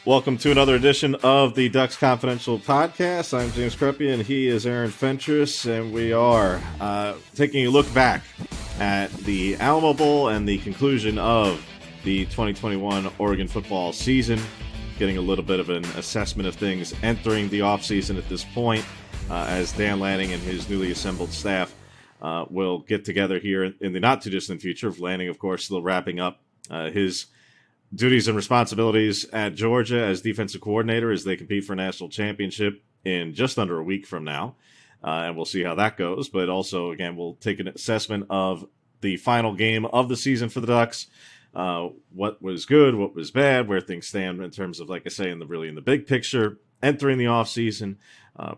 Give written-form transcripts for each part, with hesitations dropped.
Welcome to another edition of the Ducks Confidential Podcast. I'm James Crepea, and he is Aaron Fentress, and we are taking a look back at the Alamo Bowl and the conclusion of the 2021 Oregon football season, getting a little bit of an assessment of things entering the offseason at this point, as Dan Lanning and his newly assembled staff will get together here in the not-too-distant future. Lanning, of course, still wrapping up his duties and responsibilities at Georgia as defensive coordinator as they compete for a national championship in just under a week from now. And we'll see how that goes. But also, again, we'll take an assessment of the final game of the season for the Ducks. What was good, what was bad, where things stand in terms of, like I say, in the big picture, entering the offseason,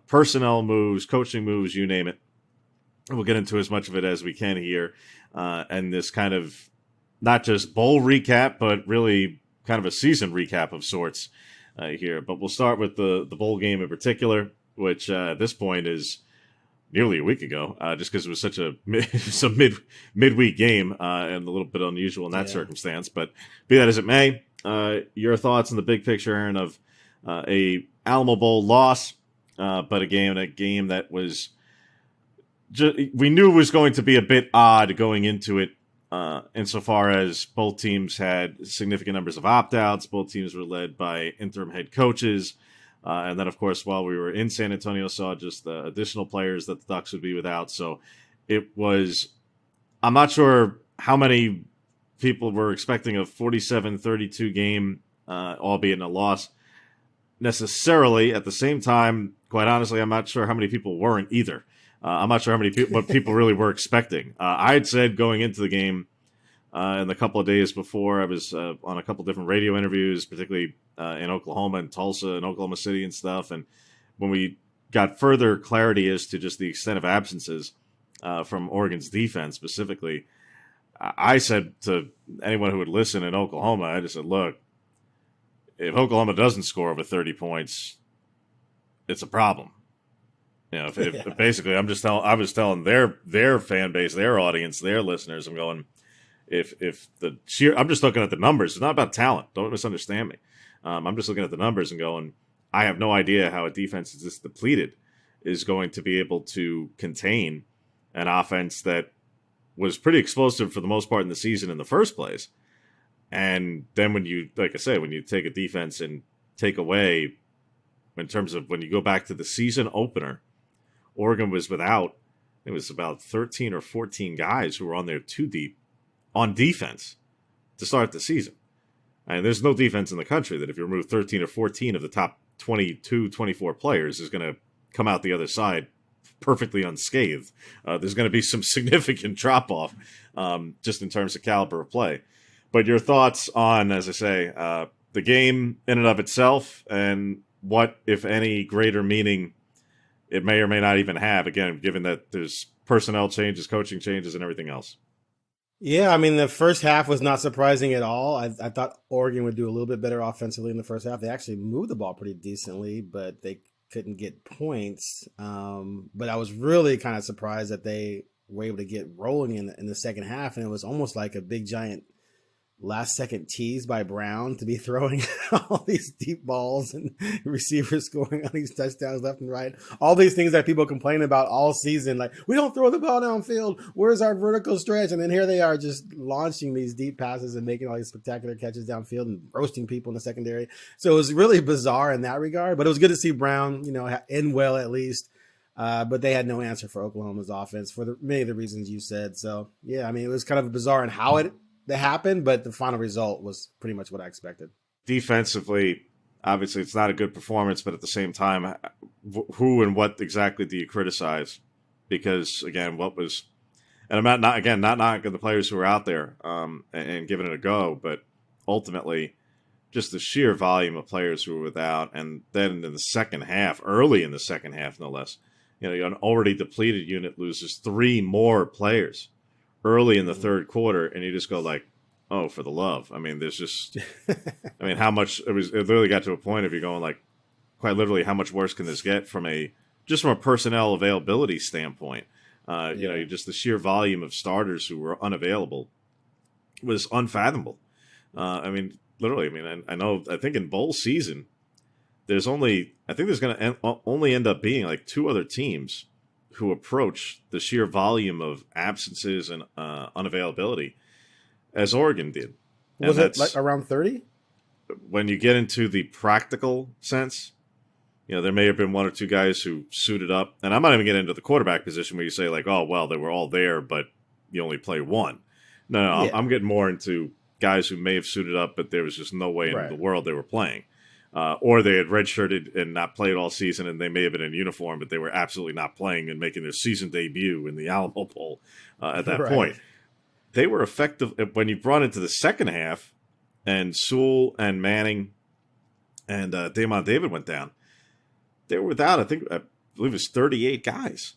personnel moves, coaching moves, you name it. We'll get into as much of it as we can here. And this kind of not just bowl recap, but really kind of a season recap of sorts here. But we'll start with the bowl game in particular, which at this point is nearly a week ago, just because it was such a midweek game and a little bit unusual in that circumstance. But be that as it may, your thoughts on the big picture, Aaron, of a Alamo Bowl loss, but a game that was we knew was going to be a bit odd going into it. Insofar as both teams had significant numbers of opt-outs, both teams were led by interim head coaches, and then, of course, while we were in San Antonio, saw just the additional players that the Ducks would be without. So it was, I'm not sure how many people were expecting a 47-32 game, albeit in a loss, necessarily. At the same time, quite honestly, I'm not sure how many people weren't either. I'm not sure how many what people really were expecting. I had said going into the game in the couple of days before, I was on a couple different radio interviews, particularly in Oklahoma and Tulsa and Oklahoma City and stuff. And when we got further clarity as to just the extent of absences from Oregon's defense specifically, I said to anyone who would listen in Oklahoma, I just said, look, if Oklahoma doesn't score over 30 points, it's a problem. You know, if basically, I was telling their fan base, their audience, their listeners, I'm going, if the sheer, I'm just looking at the numbers. It's not about talent. Don't misunderstand me. I'm just looking at the numbers and going, I have no idea how a defense is this depleted is going to be able to contain an offense that was pretty explosive for the most part in the season in the first place. And then when you, like I said, when you take a defense and take away, in terms of when you go back to the season opener, Oregon was without, it was about 13 or 14 guys who were on there too deep on defense to start the season. And there's no defense in the country that if you remove 13 or 14 of the top 22, 24 players is going to come out the other side perfectly unscathed. There's going to be some significant drop-off just in terms of caliber of play. But your thoughts on, as I say, the game in and of itself and what, if any, greater meaning it may or may not even have, again, given that there's personnel changes, coaching changes, and everything else. Yeah, I mean, the first half was not surprising at all. I thought Oregon would do a little bit better offensively in the first half. They actually moved the ball pretty decently, but they couldn't get points. But I was really kind of surprised that they were able to get rolling in the second half, and it was almost like a big, giant last-second tease by Brown to be throwing all these deep balls and receivers scoring on these touchdowns left and right. All these things that people complain about all season, like, we don't throw the ball downfield. Where's our vertical stretch? And then here they are just launching these deep passes and making all these spectacular catches downfield and roasting people in the secondary. So it was really bizarre in that regard. But it was good to see Brown, end well at least. But they had no answer for Oklahoma's offense for many of the reasons you said. So, yeah, I mean, it was kind of bizarre in how it happened, but the final result was pretty much what I expected. Defensively, obviously, it's not a good performance, but at the same time, who and what exactly do you criticize? Because, again, what was, and I'm not knocking the players who were out there and giving it a go, but ultimately, just the sheer volume of players who were without, and then in the second half, early in the second half, no less, an already depleted unit loses 3 more players early in the third quarter, and you just go like, oh, for the love. I mean, there's just, how much, it literally got to a point of you going like, quite literally, how much worse can this get from a personnel availability standpoint? Just the sheer volume of starters who were unavailable was unfathomable. literally, I mean, I think in bowl season, there's going to only end up being like two other teams who approach the sheer volume of absences and unavailability as Oregon did. Was it like around 30? When you get into the practical sense, there may have been one or two guys who suited up. And I'm not even getting into the quarterback position where you say like, oh, well, they were all there, but you only play one. No, I'm getting more into guys who may have suited up, but there was just no way in the world they were playing. Or they had redshirted and not played all season, and they may have been in uniform, but they were absolutely not playing and making their season debut in the Alamo Bowl at that point. They were effective when you brought into the second half, and Sewell and Manning and Damon David went down. They were without, I believe it was 38 guys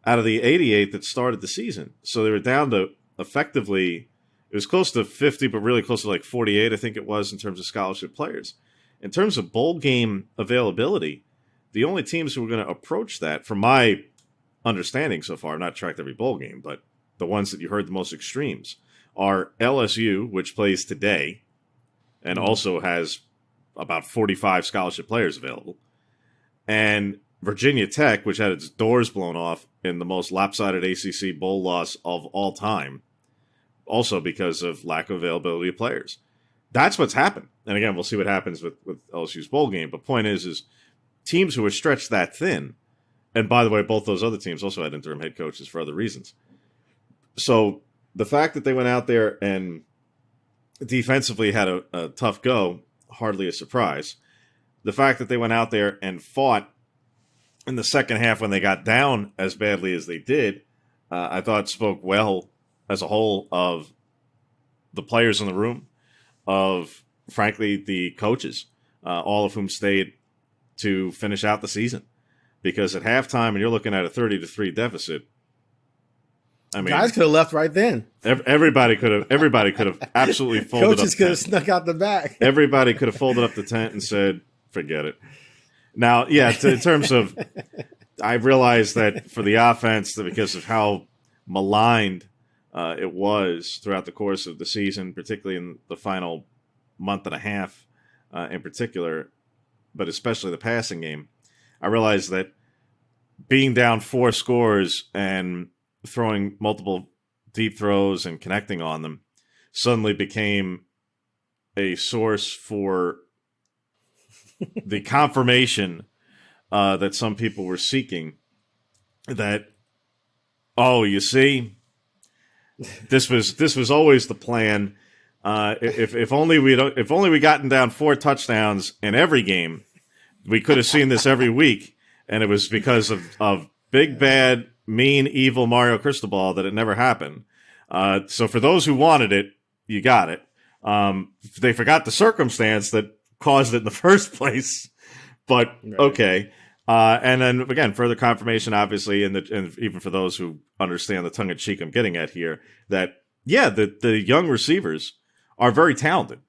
out of the 88 that started the season. So they were down to effectively, it was close to 50, but really close to like 48, I think it was, in terms of scholarship players. In terms of bowl game availability, the only teams who were going to approach that, from my understanding so far, I've not tracked every bowl game, but the ones that you heard the most extremes, are LSU, which plays today and also has about 45 scholarship players available, and Virginia Tech, which had its doors blown off in the most lopsided ACC bowl loss of all time, also because of lack of availability of players. That's what's happened. And again, we'll see what happens with LSU's bowl game. But point is teams who are stretched that thin, and by the way, both those other teams also had interim head coaches for other reasons. So the fact that they went out there and defensively had a tough go, hardly a surprise. The fact that they went out there and fought in the second half when they got down as badly as they did, I thought spoke well as a whole of the players in the room, of, frankly, the coaches, all of whom stayed to finish out the season. Because at halftime, and you're looking at a 30-3 deficit, I mean, guys could have left right then. Everybody could have absolutely folded up. Coaches could have snuck out the back. Everybody could have folded up the tent and said, forget it. Now, yeah, in terms of, I realized that for the offense, that because of how maligned it was throughout the course of the season, particularly in the final month and a half in particular, but especially the passing game, I realized that being down 4 scores and throwing multiple deep throws and connecting on them suddenly became a source for the confirmation that some people were seeking that, oh, you see, this was always the plan. If only we gotten down 4 touchdowns in every game, we could have seen this every week, and it was because of big bad, mean, evil Mario Cristobal that it never happened. So for those who wanted it, you got it. They forgot the circumstance that caused it in the first place, but okay. And then again, further confirmation, obviously, and even for those who understand the tongue in cheek I'm getting at here, that the young receivers are very talented,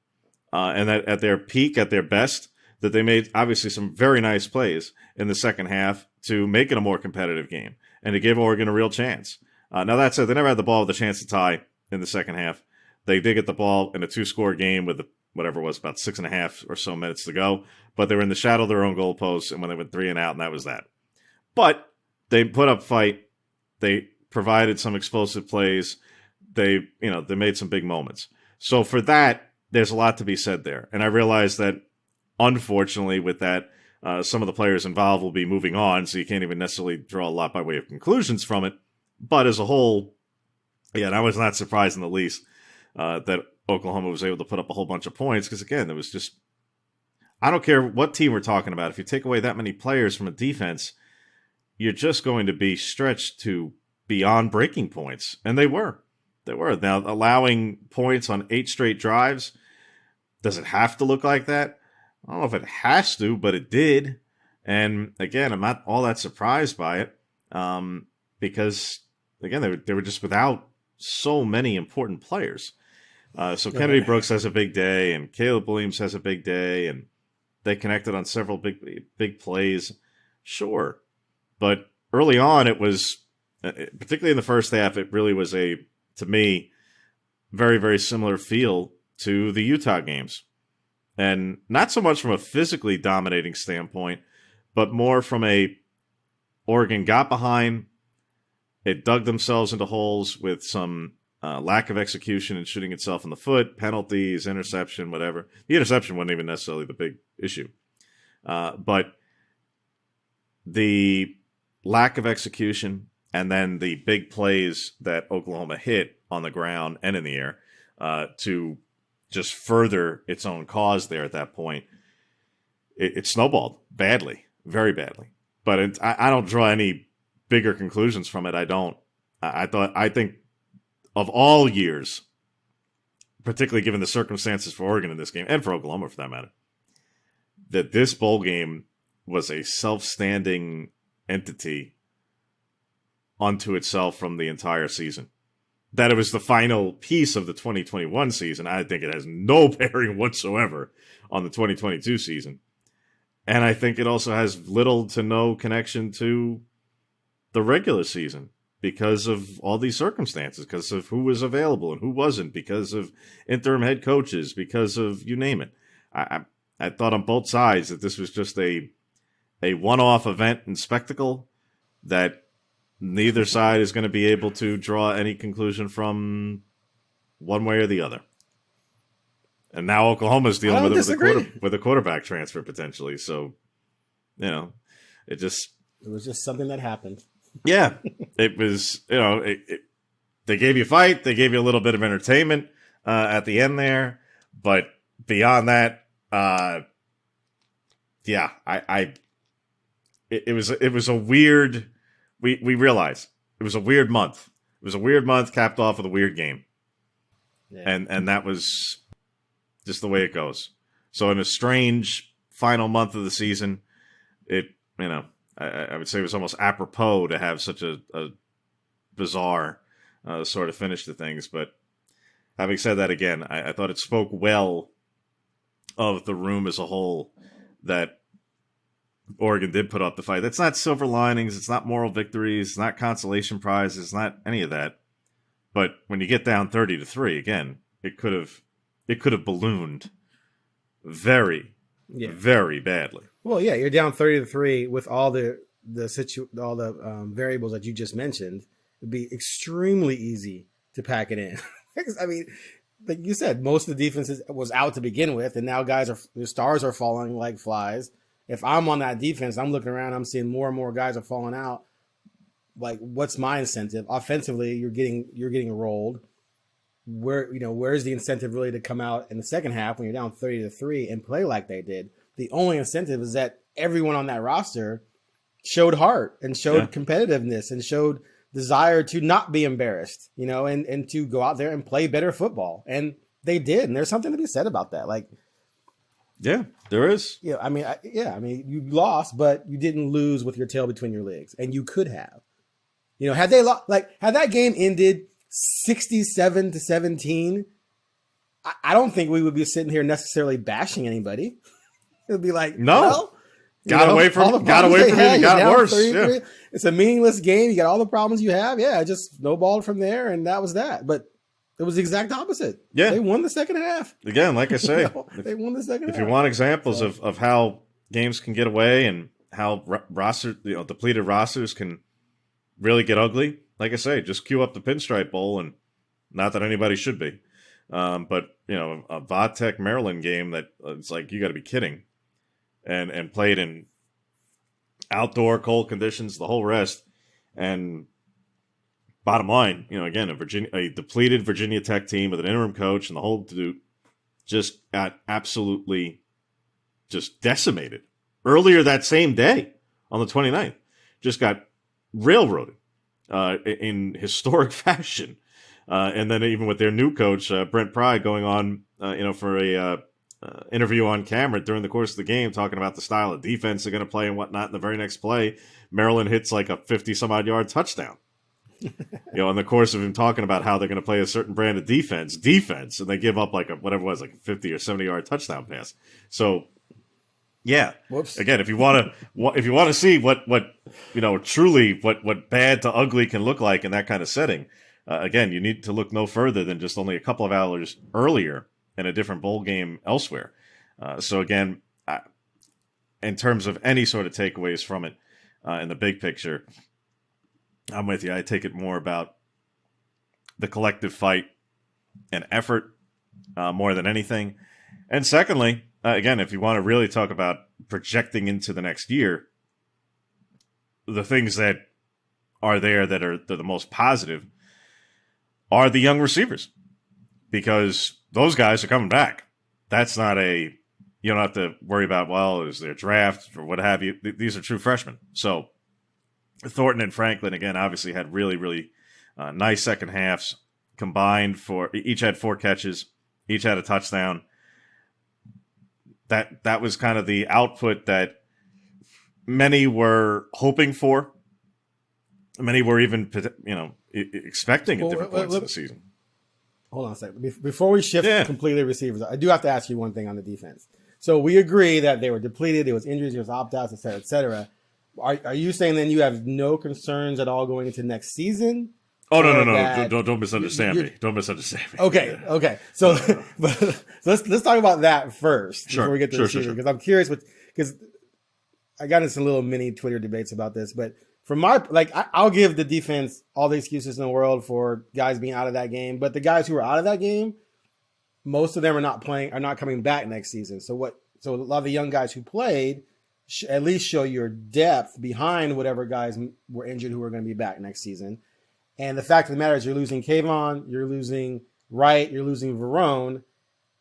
and that at their peak, at their best, that they made obviously some very nice plays in the second half to make it a more competitive game and to give Oregon a real chance. Now that said, they never had the ball with a chance to tie in the second half. They did get the ball in a 2-score game with whatever it was, about 6.5 or so minutes to go, but they were in the shadow of their own goalposts, and when they went 3 and out, and that was that. But they put up fight. They provided some explosive plays. They made some big moments. So for that, there's a lot to be said there. And I realize that, unfortunately, with that, some of the players involved will be moving on, so you can't even necessarily draw a lot by way of conclusions from it. But as a whole, and I was not surprised in the least that Oklahoma was able to put up a whole bunch of points, because, again, there was just, I don't care what team we're talking about. If you take away that many players from a defense, you're just going to be stretched to beyond breaking points. And they were. They were. Now, allowing points on 8 straight drives, does it have to look like that? I don't know if it has to, but it did. And again, I'm not all that surprised by it because, again, they were just without so many important players. So Kennedy Brooks has a big day, and Caleb Williams has a big day, and they connected on several big plays. Sure. But early on, it was, particularly in the first half, it really was to me, very, very similar feel to the Utah games. And not so much from a physically dominating standpoint, but more from a Oregon got behind, it dug themselves into holes with some lack of execution and shooting itself in the foot, penalties, interception, whatever. The interception wasn't even necessarily the big issue. But the lack of execution and then the big plays that Oklahoma hit on the ground and in the air to just further its own cause there at that point, it snowballed badly, very badly. But I don't draw any bigger conclusions from it. I don't. I think of all years, particularly given the circumstances for Oregon in this game, and for Oklahoma for that matter, that this bowl game was a self-standing entity unto itself from the entire season. That it was the final piece of the 2021 season, I think it has no bearing whatsoever on the 2022 season. And I think it also has little to no connection to the regular season because of all these circumstances, because of who was available and who wasn't, because of interim head coaches, because of you name it. I thought on both sides that this was just a one-off event and spectacle that neither side is going to be able to draw any conclusion from one way or the other. And now Oklahoma's dealing with a quarterback transfer potentially. So, it was just something that happened. Yeah, it was. They gave you a fight. They gave you a little bit of entertainment at the end there, but beyond that, it was a weird. We realized it was a weird month. It was a weird month capped off with a weird game, and that was just the way it goes. So in a strange final month of the season, I would say it was almost apropos to have such a bizarre sort of finish to things. But having said that, again, I thought it spoke well of the room as a whole that Oregon did put up the fight. It's not silver linings. It's not moral victories. It's not consolation prizes. It's not any of that. But when you get down 30-3, again, it could have ballooned very, very badly. Well, yeah, you're down 30-3 with all the variables that you just mentioned. It'd be extremely easy to pack it in. I mean, like you said, most of the defense was out to begin with, and now the stars are falling like flies. If I'm on that defense, I'm looking around, I'm seeing more and more guys are falling out. Like, what's my incentive? Offensively, you're getting rolled. Where's the incentive really to come out in the second half when you're down 30-3 and play like they did? The only incentive is that everyone on that roster showed heart and showed competitiveness and showed desire to not be embarrassed, and to go out there and play better football. And they did. And there's something to be said about that. Like, yeah, there is. Yeah. I mean, you lost, but you didn't lose with your tail between your legs, and you could have, had they had that game ended 67-17, I don't think we would be sitting here necessarily bashing anybody. It would be like, no, got away from it, got worse. Yeah. It's a meaningless game. You got all the problems you have. Yeah, just snowballed from there, and that was that. But it was the exact opposite. Yeah, they won the second half. Again, like I say, they won the second half. If you want examples of how games can get away and how depleted rosters can really get ugly, like I say, just cue up the Pinstripe Bowl, and not that anybody should be, but a Vatech Maryland game that it's like you got to be kidding. And played in outdoor cold conditions, the whole rest. And bottom line, again, a depleted Virginia Tech team with an interim coach and the whole just got absolutely just decimated. Earlier that same day, on the 29th, just got railroaded in historic fashion. And then even with their new coach, Brent Pry, going on, for a interview on camera during the course of the game, talking about the style of defense they're going to play and whatnot. In the very next play, Maryland hits like a 50-some-odd yard touchdown. In the course of him talking about how they're going to play a certain brand of defense, and they give up like a 50 or 70-yard touchdown pass. So, yeah. Whoops. Again, if you want to see what truly what bad to ugly can look like in that kind of setting, again, you need to look no further than just only a couple of hours earlier in a different bowl game elsewhere. So again, in terms of any sort of takeaways from it in the big picture, I'm with you. I take it more about the collective fight and effort more than anything. And secondly, again, if you want to really talk about projecting into the next year, the things that are there that are the most positive are the young receivers, because those guys are coming back. That's not you don't have to worry about, well, is there draft or what have you. These are true freshmen. So Thornton and Franklin, again, obviously had really, really nice second halves combined each had 4 catches, each had a touchdown. That was kind of the output that many were hoping for. Many were even, expecting at different points in the season. Hold on a second. Before we shift completely receivers, I do have to ask you one thing on the defense. So we agree that they were depleted, there was injuries, there was opt-outs, et cetera, et cetera. Are you saying then you have no concerns at all going into next season? Oh, no. Don't misunderstand me. Don't misunderstand me. Okay. So, but let's talk about that first before we get to the receiver, because I'm curious because I got into some little mini Twitter debates about this, but from I'll give the defense all the excuses in the world for guys being out of that game, but the guys who are out of that game, most of them are not coming back next season. So a lot of the young guys who played at least show your depth behind whatever guys were injured who are going to be back next season. And the fact of the matter is you're losing Kayvon, you're losing Wright, you're losing Verone,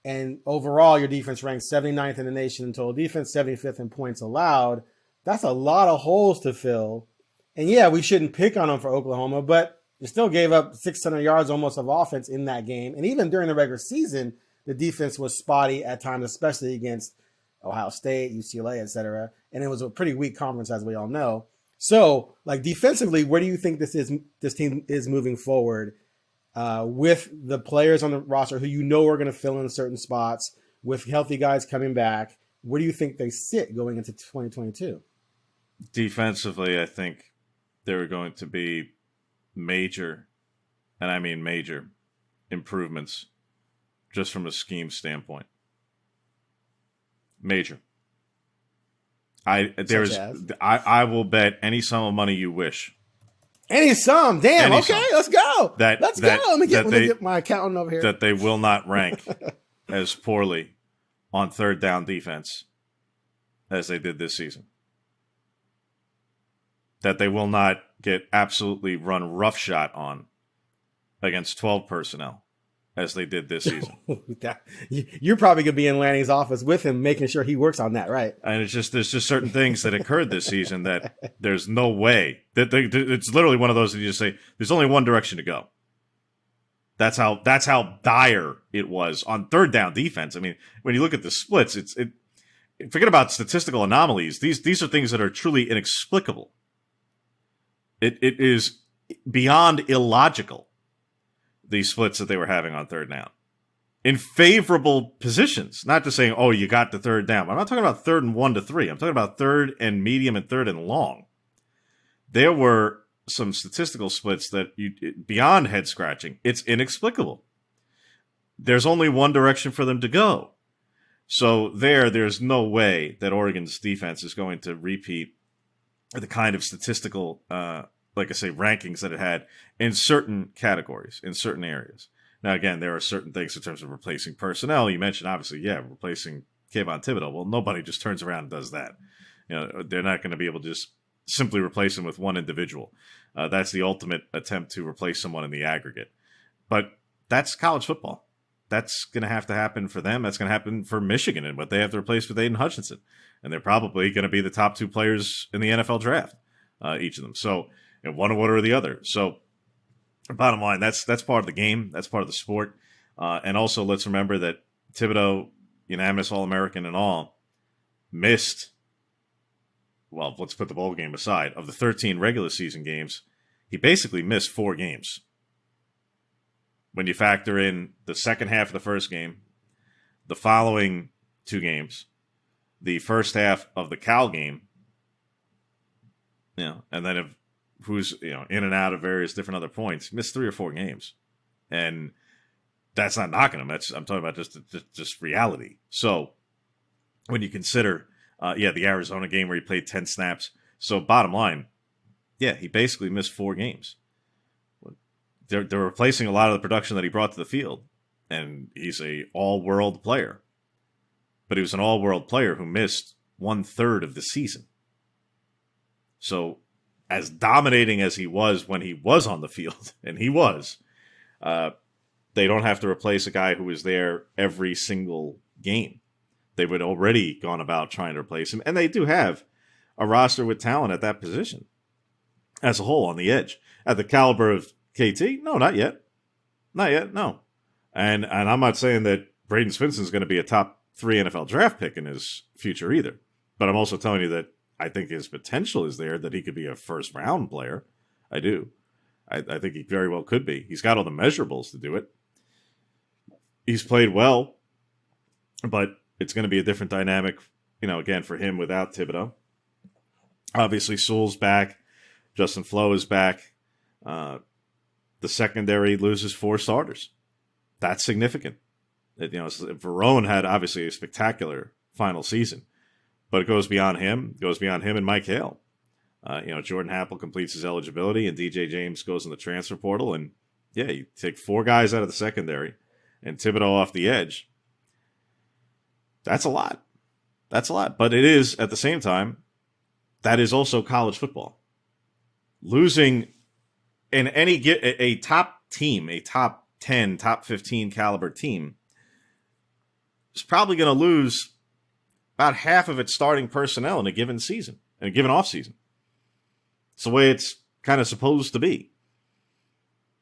and overall your defense ranks 79th in the nation in total defense, 75th in points allowed. That's a lot of holes to fill. And yeah, we shouldn't pick on them for Oklahoma, but you still gave up 600 yards almost of offense in that game. And even during the regular season, the defense was spotty at times, especially against Ohio State, UCLA, et cetera. And it was a pretty weak conference, as we all know. So, defensively, where do you think this team is moving forward with the players on the roster who are going to fill in certain spots, with healthy guys coming back? Where do you think they sit going into 2022? Defensively, I think there are going to be major, and I mean major, improvements just from a scheme standpoint. Major. I will bet any sum of money you wish. Any sum? Damn. Any sum. Let's go. Let's go. Let me get my accountant over here. That they will not rank as poorly on third down defense as they did this season. That they will not get absolutely run roughshod on against 12 personnel as they did this season. You're probably going to be in Lanning's office with him, making sure he works on that, right? And there's just certain things that occurred this season that there's no way. It's literally one of those that you just say, there's only one direction to go. That's how dire it was on third down defense. I mean, when you look at the splits, forget about statistical anomalies. These are things that are truly inexplicable. It is beyond illogical, these splits that they were having on third down. In favorable positions. Not just saying, oh, you got the third down. I'm not talking about 3rd and 1 to 3. I'm talking about 3rd and medium and 3rd and long. There were some statistical splits that beyond head scratching. It's inexplicable. There's only one direction for them to go. So there's no way that Oregon's defense is going to repeat the kind of statistical, rankings that it had in certain categories, in certain areas. Now, again, there are certain things in terms of replacing personnel. You mentioned, obviously, replacing Kayvon Thibodeau. Well, nobody just turns around and does that. They're not going to be able to just simply replace him with one individual. That's the ultimate attempt to replace someone in the aggregate. But that's college football. That's going to have to happen for them. That's going to happen for Michigan and what they have to replace with Aiden Hutchinson. And they're probably going to be the top 2 players in the NFL draft, each of them. So, one order or the other. So, bottom line, that's part of the game. That's part of the sport. And also, let's remember that Thibodeau, unanimous All-American and all, missed, well, let's put the bowl game aside, of the 13 regular season games, he basically missed 4 games. When you factor in the second half of the first game, the following 2 games, the first half of the Cal game, and then who's in and out of various different other points, missed 3 or 4 games. And that's not knocking him. I'm talking about just reality. So when you consider, the Arizona game where he played 10 snaps. So bottom line, yeah, he basically missed 4 games. They're replacing a lot of the production that he brought to the field, and he's a all-world player. But he was an all-world player who missed 1/3 of the season. So as dominating as he was when he was on the field, and he was, they don't have to replace a guy who was there every single game. They would already gone about trying to replace him, and they do have a roster with talent at that position as a whole on the edge. At the caliber of KT? No, not yet. Not yet, no. And I'm not saying that Braden Svinson's going to be a top 3 NFL draft pick in his future either. But I'm also telling you that I think his potential is there, that he could be a first-round player. I do. I think he very well could be. He's got all the measurables to do it. He's played well, but it's going to be a different dynamic, again, for him without Thibodeau. Obviously, Sewell's back. Justin Flo is back. The secondary loses 4 starters. That's significant. Verone had obviously a spectacular final season, but it goes beyond him. It goes beyond him and Mike Hale. Jordan Happel completes his eligibility, and DJ James goes in the transfer portal. And yeah, you take 4 guys out of the secondary and Thibodeau off the edge. That's a lot. That's a lot. But it is, at the same time, that is also college football. Losing in a top team, a top 10, top 15 caliber team, is probably going to lose about half of its starting personnel in a given season, in a given offseason. It's the way it's kind of supposed to be.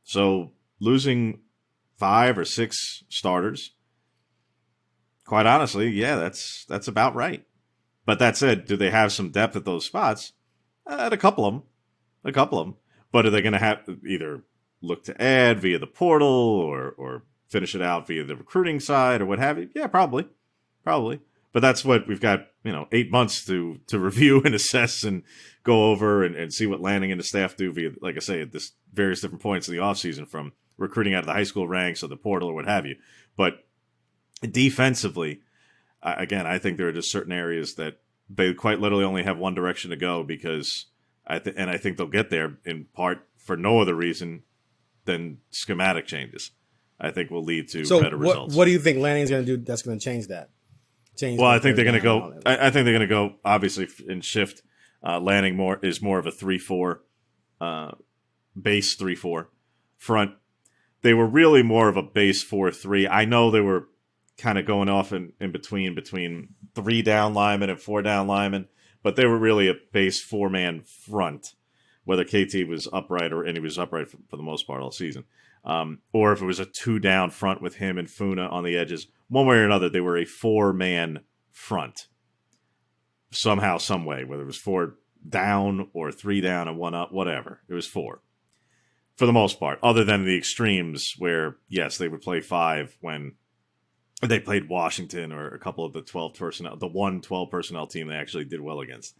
So losing 5 or 6 starters, quite honestly, yeah, that's about right. But that said, do they have some depth at those spots? At a couple of them. But are they going to have either look to add via the portal or finish it out via the recruiting side or what have you? Yeah, probably. But that's what we've got, 8 months to review and assess and go over and see what Lanning and the staff do via, like I say, at this various different points in the offseason, from recruiting out of the high school ranks or the portal or what have you. But defensively, again, I think there are just certain areas that they quite literally only have one direction to go, because I think they'll get there in part for no other reason than schematic changes. I think will lead to better results. What do you think Lanning's going to do that's going to change that? I think they're going to go. I think they're going to go obviously in shift. Lanning is more of a 3-4, base 3-4 front. They were really more of a base 4-3. I know they were kind of going off in between 3 down linemen and 4 down linemen, but they were really a base 4-man front, whether KT was upright and he was upright for the most part all season. Or if it was a 2 down front with him and Funa on the edges. One way or another, they were a 4-man front. Somehow, some way, whether it was 4 down or 3 down and 1 up, whatever. It was 4. For the most part, other than the extremes where, yes, they would play 5 when they played Washington or a couple of the 12 personnel, the 12 personnel team they actually did well against.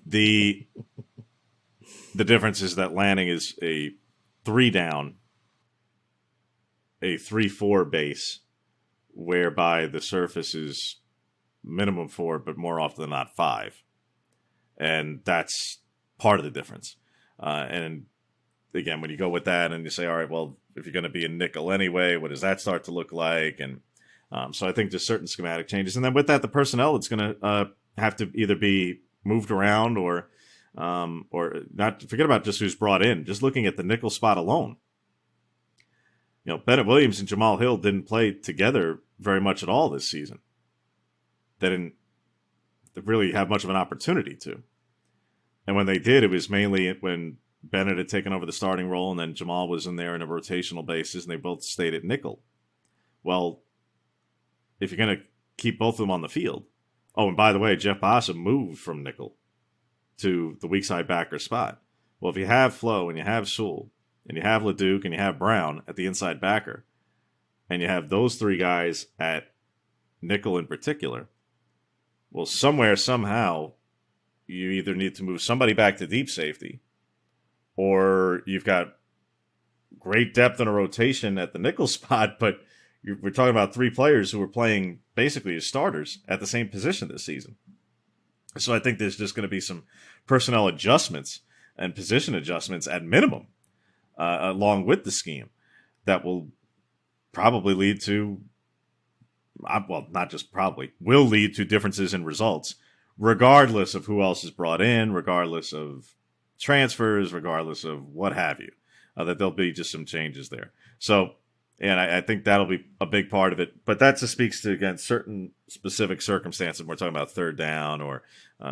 The difference is that Lanning is a 3 down, a 3-4 base, whereby the surface is minimum 4, but more often than not 5. And that's part of the difference. And again, when you go with that and you say, all right, well, if you're going to be a nickel anyway, what does that start to look like? And so I think just certain schematic changes. And then with that, the personnel, it's going to have to either be moved around or not. Forget about just who's brought in. Just looking at the nickel spot alone. Bennett Williams and Jamal Hill didn't play together very much at all this season. They didn't really have much of an opportunity to. And when they did, it was mainly when Bennett had taken over the starting role and then Jamal was in there on a rotational basis, and they both stayed at nickel. Well, if you're going to keep both of them on the field. Oh, and by the way, Jeff Bossa moved from nickel to the weak side backer spot. Well, if you have Flo and you have Sewell and you have LeDuc and you have Brown at the inside backer, and you have those 3 guys at nickel in particular, well, somewhere, somehow, you either need to move somebody back to deep safety, or you've got great depth in a rotation at the nickel spot, but we're talking about 3 players who are playing basically as starters at the same position this season. So I think there's just going to be some personnel adjustments and position adjustments at minimum, along with the scheme, that will probably lead to, well, not just probably, will lead to differences in results, regardless of who else is brought in, regardless of transfers, regardless of what have you, that there'll be just some changes there. So, and I think that'll be a big part of it. But that just speaks to, again, certain specific circumstances. We're talking about third down or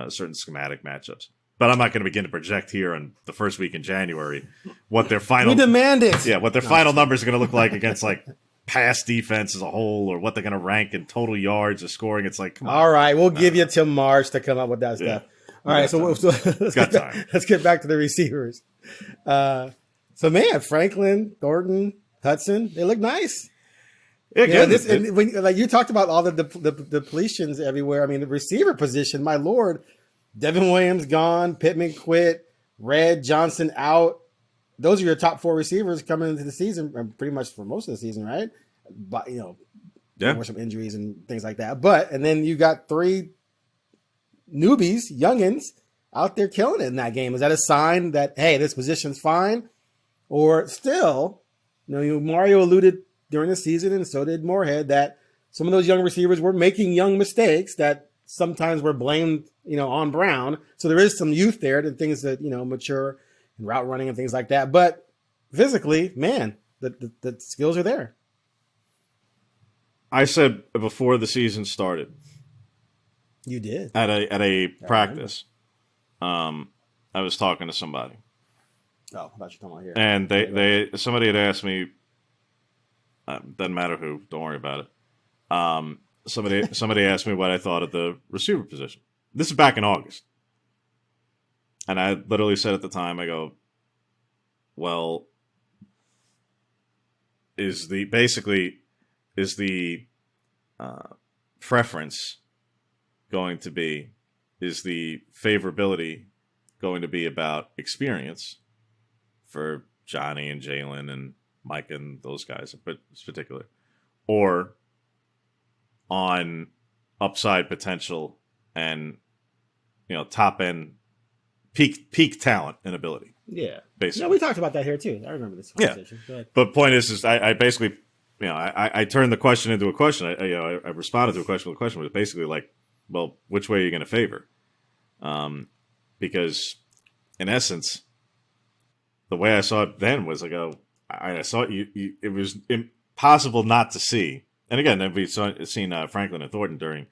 certain schematic matchups. But I'm not going to begin to project here on the first week in January what their final... We demand it! Yeah, what their final numbers are going to look like against, like, pass defense as a whole, or what they're going to rank in total yards or scoring. It's like, come on. All right, we'll give you till March to come up with that stuff. All right, so let's get back to the receivers. So, man, Franklin, Thornton, Hudson, they look nice. Yeah, like you talked about all the depletions everywhere. I mean, the receiver position, my Lord, Devin Williams gone, Pittman quit, Red, Johnson out. Those are your top 4 receivers coming into the season, pretty much for most of the season, right? But, there were some injuries and things like that. And then you got 3 newbies, youngins, out there killing it in that game. Is that a sign that, hey, this position's fine? Or still, Mario alluded during the season, and so did Moorhead, that some of those young receivers were making young mistakes that sometimes were blamed, on Brown. So there is some youth there, and things that, mature and route running and things like that. But physically, man, the skills are there. I said before the season started. You did. At a practice. I was talking to somebody. Oh, I thought you were talking about here. And somebody had asked me, doesn't matter who, don't worry about it. Somebody asked me what I thought of the receiver position. This is back in August. And I literally said at the time, I go, well, is the preference going to be, is the favorability going to be about experience for Johnny and Jalen and Mike and those guys in particular, or on upside potential and, top end peak talent and ability? Yeah. Basically. No, we talked about that here too. I remember this conversation. Yeah. But point is I basically, I turned the question into a question. I responded to a question with a question, but basically like, well, which way are you going to favor? Because in essence, the way I saw it then was I saw it, it was impossible not to see. And again, we've seen Franklin and Thornton during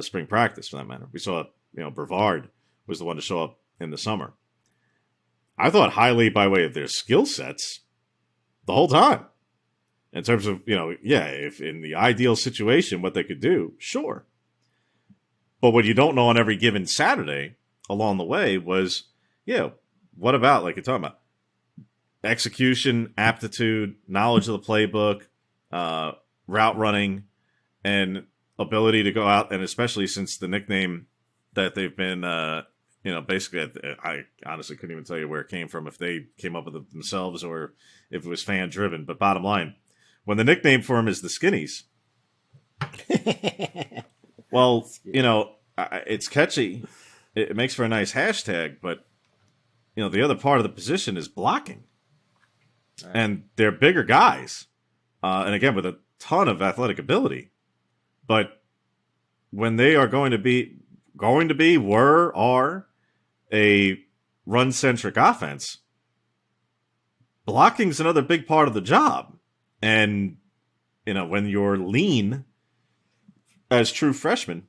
spring practice, for that matter. We saw, Brevard was the one to show up in the summer. I thought highly by way of their skill sets the whole time. In terms of, if in the ideal situation, what they could do, sure. But what you don't know on every given Saturday along the way was, what about, like you're talking about, execution, aptitude, knowledge of the playbook, route running, and ability to go out, and especially since the nickname that they've been, basically, I honestly couldn't even tell you where it came from, if they came up with it themselves or if it was fan driven. But bottom line, when the nickname for him is the Skinnies, well, it's catchy. It makes for a nice hashtag, but the other part of the position is blocking. Right. And they're bigger guys, and again with a ton of athletic ability. But when they are going to be, are a run-centric offense, blocking's another big part of the job. And when you're lean as true freshmen,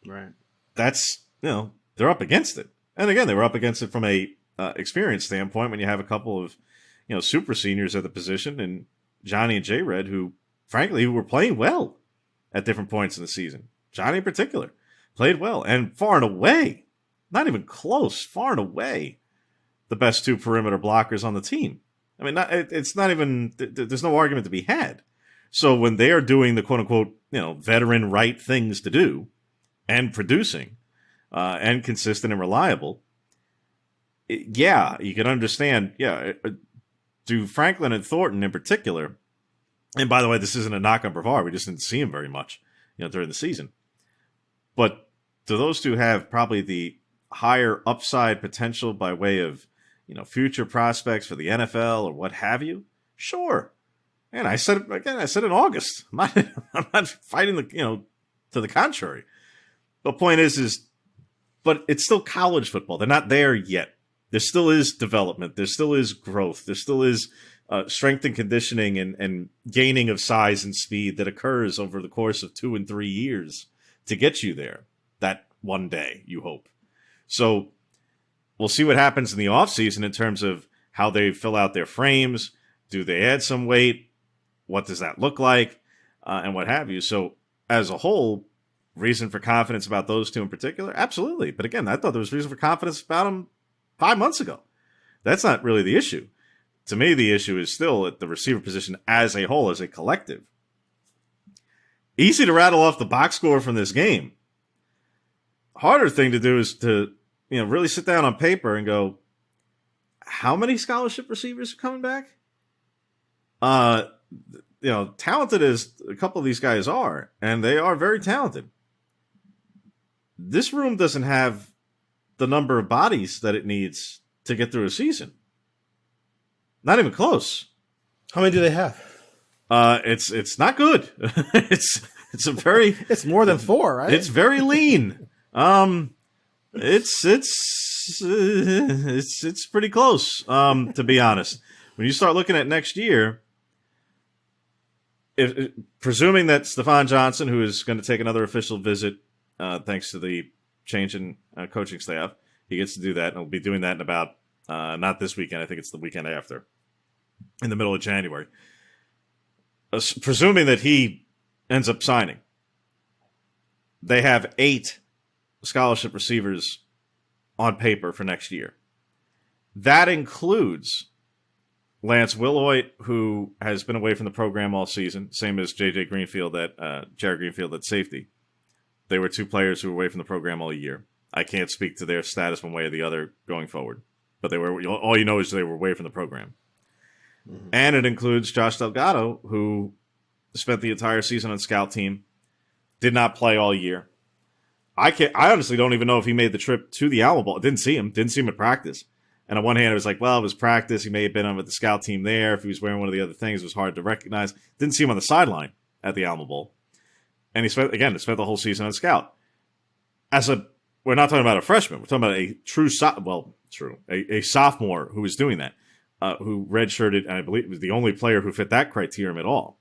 right? That's they're up against it. And again, they were up against it from a experience standpoint when you have a couple of super seniors at the position, and Johnny and J-Red, who frankly were playing well at different points in the season. Johnny in particular played well, and far and away, not even close, far and away, the best 2 perimeter blockers on the team. I mean, it's not even, there's no argument to be had. So when they are doing the quote unquote, veteran right things to do and producing and consistent and reliable, you can understand, do Franklin and Thornton in particular, and by the way, this isn't a knock on Brevard. We just didn't see him very much, during the season. But do those two have probably the higher upside potential by way of, future prospects for the NFL or what have you? Sure. And I said in August. I'm not fighting to the contrary. The point is, but it's still college football. They're not there yet. There still is development. There still is growth. There still is strength and conditioning and gaining of size and speed that occurs over the course of 2 and 3 years to get you there. That one day, you hope. So we'll see what happens in the offseason in terms of how they fill out their frames. Do they add some weight? What does that look like? And what have you. So as a whole, reason for confidence about those two in particular? Absolutely. But again, I thought there was reason for confidence about them 5 months ago. That's not really the issue. To me, the issue is still at the receiver position as a whole, as a collective. Easy to rattle off the box score from this game. Harder thing to do is to, really sit down on paper and go, how many scholarship receivers are coming back? Talented as a couple of these guys are, and they are very talented. This room doesn't have the number of bodies that it needs to get through a season. Not even close. How many do they have? It's not good. it's it's more than 4, right? It's very lean. It's pretty close. To be honest, when you start looking at next year, presuming that Stephon Johnson, who is going to take another official visit, thanks to the change in coaching staff, he gets to do that, and he'll be doing that in about not this weekend. I think it's the weekend after, in the middle of January. Presuming that he ends up signing, they have 8 scholarship receivers on paper for next year. That includes Lance Wilhoit, who has been away from the program all season, same as Jared Greenfield at safety. They were 2 players who were away from the program all year. I can't speak to their status one way or the other going forward, but they were. All you know is they were away from the program. Mm-hmm. And it includes Josh Delgado, who spent the entire season on scout team, did not play all year. I honestly don't even know if he made the trip to the Alamo Bowl. Didn't see him at practice. And on one hand, it was like, well, it was practice. He may have been on with the scout team there. If he was wearing one of the other things, it was hard to recognize. Didn't see him on the sideline at the Alamo Bowl. And he spent the whole season on scout. We're not talking about a freshman. We're talking about a sophomore who was doing that, who redshirted, and I believe was the only player who fit that criterion at all.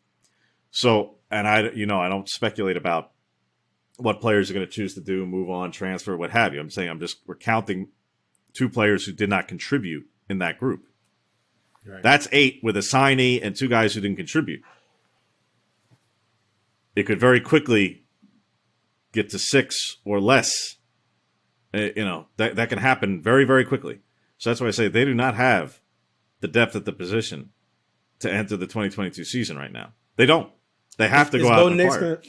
So, and I don't speculate about what players are going to choose to do, move on, transfer, what have you. I'm saying we're counting 2 players who did not contribute in that group. Right. That's 8 with a signee and 2 guys who didn't contribute. It could very quickly get to 6 or less. That can happen very, very quickly. So that's why I say they do not have the depth at the position to enter the 2022 season right now. They don't. They have to go out and acquire.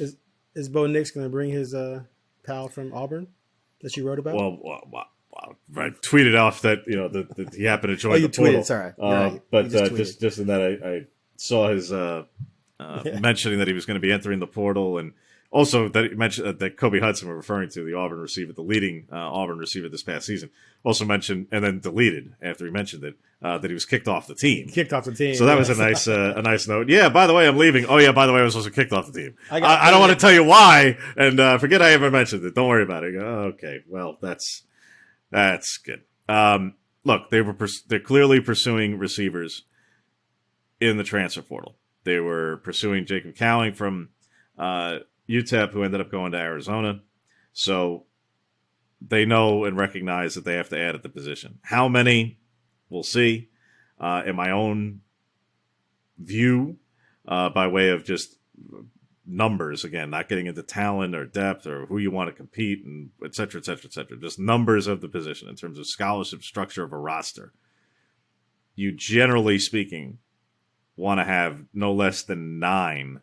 Is Bo Nix going to bring his pal from Auburn that you wrote about? Well, I tweeted off that that he happened to join the portal. Tweeted, sorry. Right. But just in that I saw his mentioning that he was going to be entering the portal, and also that he mentioned that Kobe Hudson, we're referring to, the Auburn receiver, the leading Auburn receiver this past season, also mentioned and then deleted after he mentioned it that he was kicked off the team. So that was a nice note. Yeah, by the way, I'm leaving. Oh yeah, by the way, I was also kicked off the team. I don't want to tell you why, and forget I ever mentioned it. Don't worry about it. Okay, well that's good. Look, they're clearly pursuing receivers in the transfer portal. They were pursuing Jacob Cowling from UTEP, who ended up going to Arizona. So they know and recognize that they have to add at the position. How many? We'll see. In my own view, by way of just numbers, again, not getting into talent or depth or who you want to compete and et cetera, et cetera, et cetera. Just numbers of the position in terms of scholarship structure of a roster. You, generally speaking, want to have no less than 9.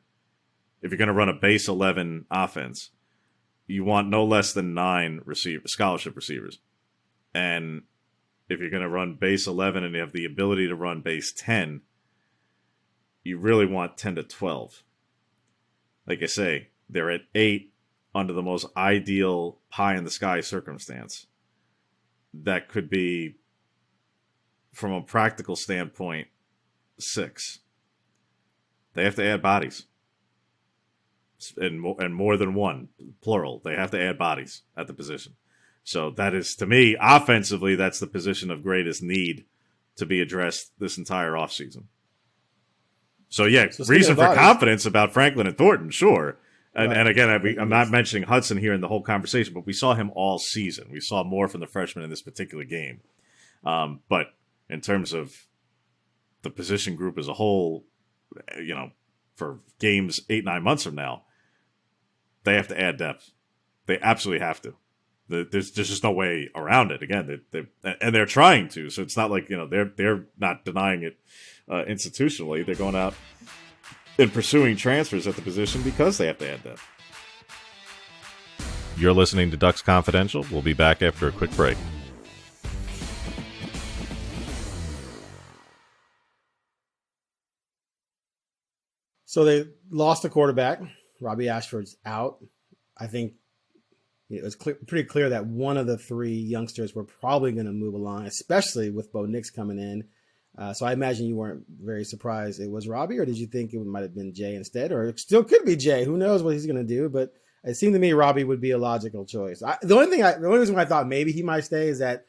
If you're going to run a base 11 offense, you want no less than 9 scholarship receivers. And if you're going to run base 11 and you have the ability to run base 10, you really want 10 to 12. Like I say, they're at 8 under the most ideal pie-in-the-sky circumstance. That could be, from a practical standpoint, 6. They have to add bodies. And more than one, plural. They have to add bodies at the position. So that is, to me, offensively, that's the position of greatest need to be addressed this entire offseason. So, yeah, reason for confidence about Franklin and Thornton, sure. And again, I'm not mentioning Hudson here in the whole conversation, but we saw him all season. We saw more from the freshman in this particular game. But in terms of the position group as a whole, for games 8-9 months from now, they have to add depth. They absolutely have to. There's just no way around it. Again, they're trying to. So it's not like they're not denying it institutionally. They're going out and pursuing transfers at the position because they have to add depth. You're listening to Ducks Confidential. We'll be back after a quick break. So they lost a quarterback. Robbie Ashford's out. I think it was pretty clear that one of the 3 youngsters were probably going to move along, especially with Bo Nix coming in. So I imagine you weren't very surprised it was Robbie, or did you think it might have been Jay instead? Or it still could be Jay. Who knows what he's going to do? But it seemed to me Robbie would be a logical choice. The only reason why I thought maybe he might stay is that,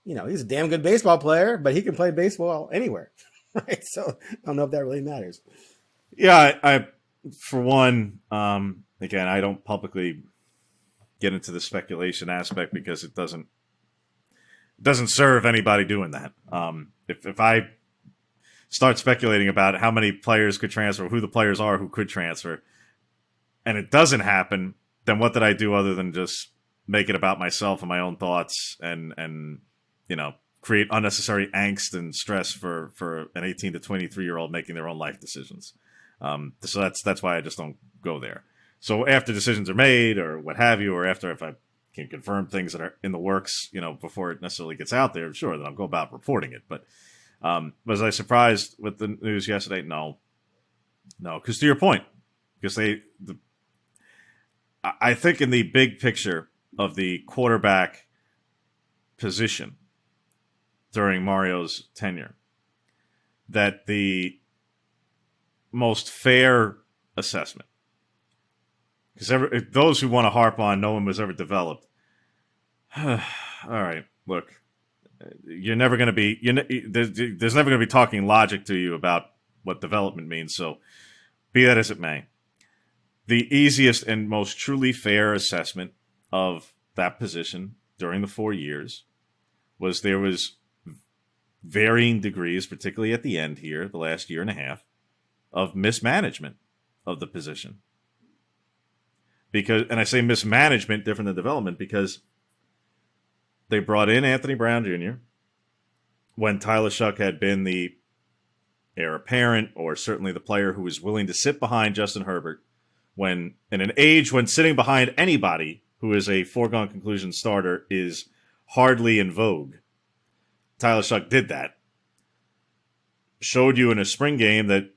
he's a damn good baseball player, but he can play baseball anywhere. Right? So I don't know if that really matters. Yeah, I for one, again, I don't publicly get into the speculation aspect because it doesn't serve anybody doing that. If I start speculating about how many players could transfer, who the players are who could transfer, and it doesn't happen, then what did I do other than just make it about myself and my own thoughts and create unnecessary angst and stress for an 18 to 23-year-old making their own life decisions. So that's why I just don't go there. So after decisions are made or what have you, or after if I can confirm things that are in the works, before it necessarily gets out there, sure, then I'll go about reporting it. But was I surprised with the news yesterday? No, because to your point, because I think in the big picture of the quarterback position during Mario's tenure, that the most fair assessment, because those who want to harp on no one was ever developed. All right, look, you're never going to be. There's never going to be talking logic to you about what development means. So, be that as it may, the easiest and most truly fair assessment of that position during the 4 years was there was varying degrees, particularly at the end here, the last year and a half, of mismanagement of the position. And I say mismanagement different than development because they brought in Anthony Brown Jr. when Tyler Shuck had been the heir apparent, or certainly the player who was willing to sit behind Justin Herbert when in an age when sitting behind anybody who is a foregone conclusion starter is hardly in vogue. Tyler Shuck did that. Showed you in a spring game that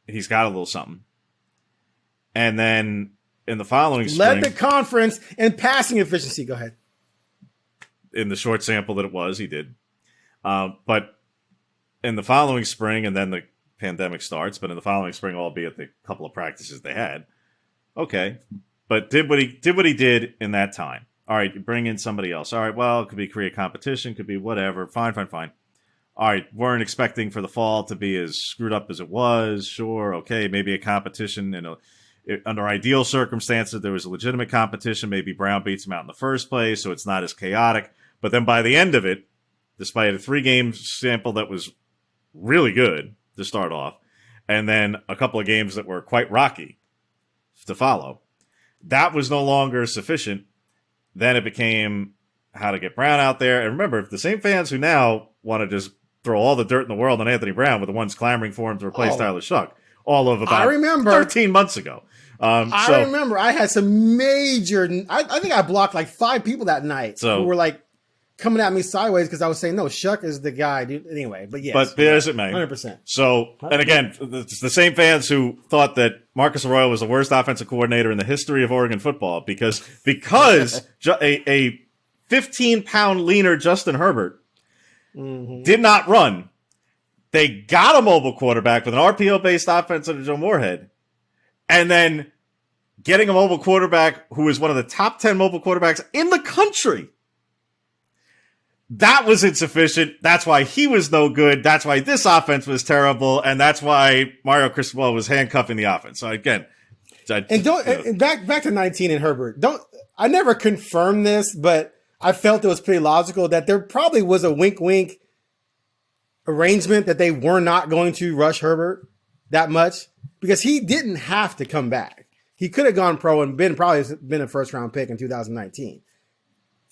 he's got a little something. And then in the following spring, led the conference in passing efficiency. Go ahead. In the short sample that it was, he did. But in the following spring, and then the pandemic starts, but in the following spring, albeit the couple of practices they had, okay. But did what he did in that time. All right, you bring in somebody else. All right, well, it could be create competition, could be whatever. Fine. All right, weren't expecting for the fall to be as screwed up as it was. Sure, okay, maybe a competition. Under ideal circumstances, there was a legitimate competition. Maybe Brown beats him out in the first place, so it's not as chaotic. But then by the end of it, despite a 3-game sample that was really good to start off, and then a couple of games that were quite rocky to follow, that was no longer sufficient. Then it became how to get Brown out there. And remember, if the same fans who now want to just throw all the dirt in the world on Anthony Brown were the ones clamoring for him to replace Tyler Shuck all of about 13 months ago. I remember I had some major – I think I blocked like 5 people that night who were like coming at me sideways because I was saying, no, Shuck is the guy, dude. Anyway, but yes. But there's it, man. 100%. So, and again, it's the same fans who thought that Marcus Arroyo was the worst offensive coordinator in the history of Oregon football because a 15-pound leaner Justin Herbert did not run. They got a mobile quarterback with an RPO-based offense under Joe Moorhead. And then getting a mobile quarterback who is one of the top 10 mobile quarterbacks in the country. That was insufficient. That's why he was no good. That's why this offense was terrible. And that's why Mario Cristobal was handcuffing the offense. So again, back to 19 and Herbert. I never confirmed this, but I felt it was pretty logical that there probably was a wink arrangement that they were not going to rush Herbert that much because he didn't have to come back. He could have gone pro and probably been a first round pick in 2019.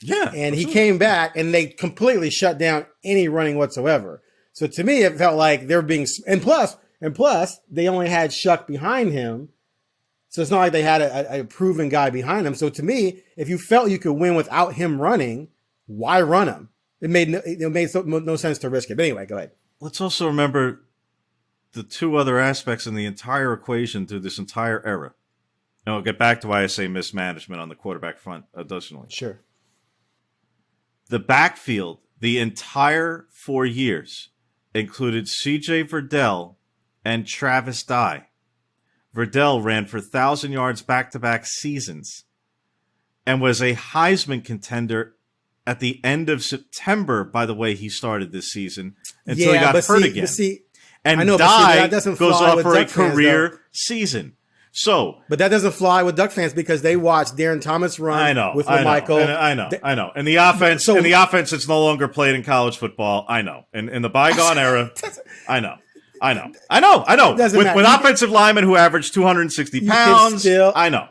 Yeah. And he came back and they completely shut down any running whatsoever. So to me, it felt like they're being, and plus they only had Shuck behind him. So it's not like they had a proven guy behind him. So to me, if you felt you could win without him running, why run him? It made no sense to risk it. But anyway, go ahead. Let's also remember the two other aspects in the entire equation through this entire era. And I'll get back to why I say mismanagement on the quarterback front additionally. Sure. The backfield, the entire 4 years, included C.J. Verdell and Travis Dye. Verdell ran for 1,000 yards back-to-back seasons and was a Heisman contender at the end of September, by the way he started this season, until he got hurt again. And Dye goes off for a career season. But that doesn't fly with Duck fans because they watch Darren Thomas run with Michael. I know. And the offense that's no longer played in college football, I know. And in the bygone era, I know. With offensive linemen who average 260 pounds, I know.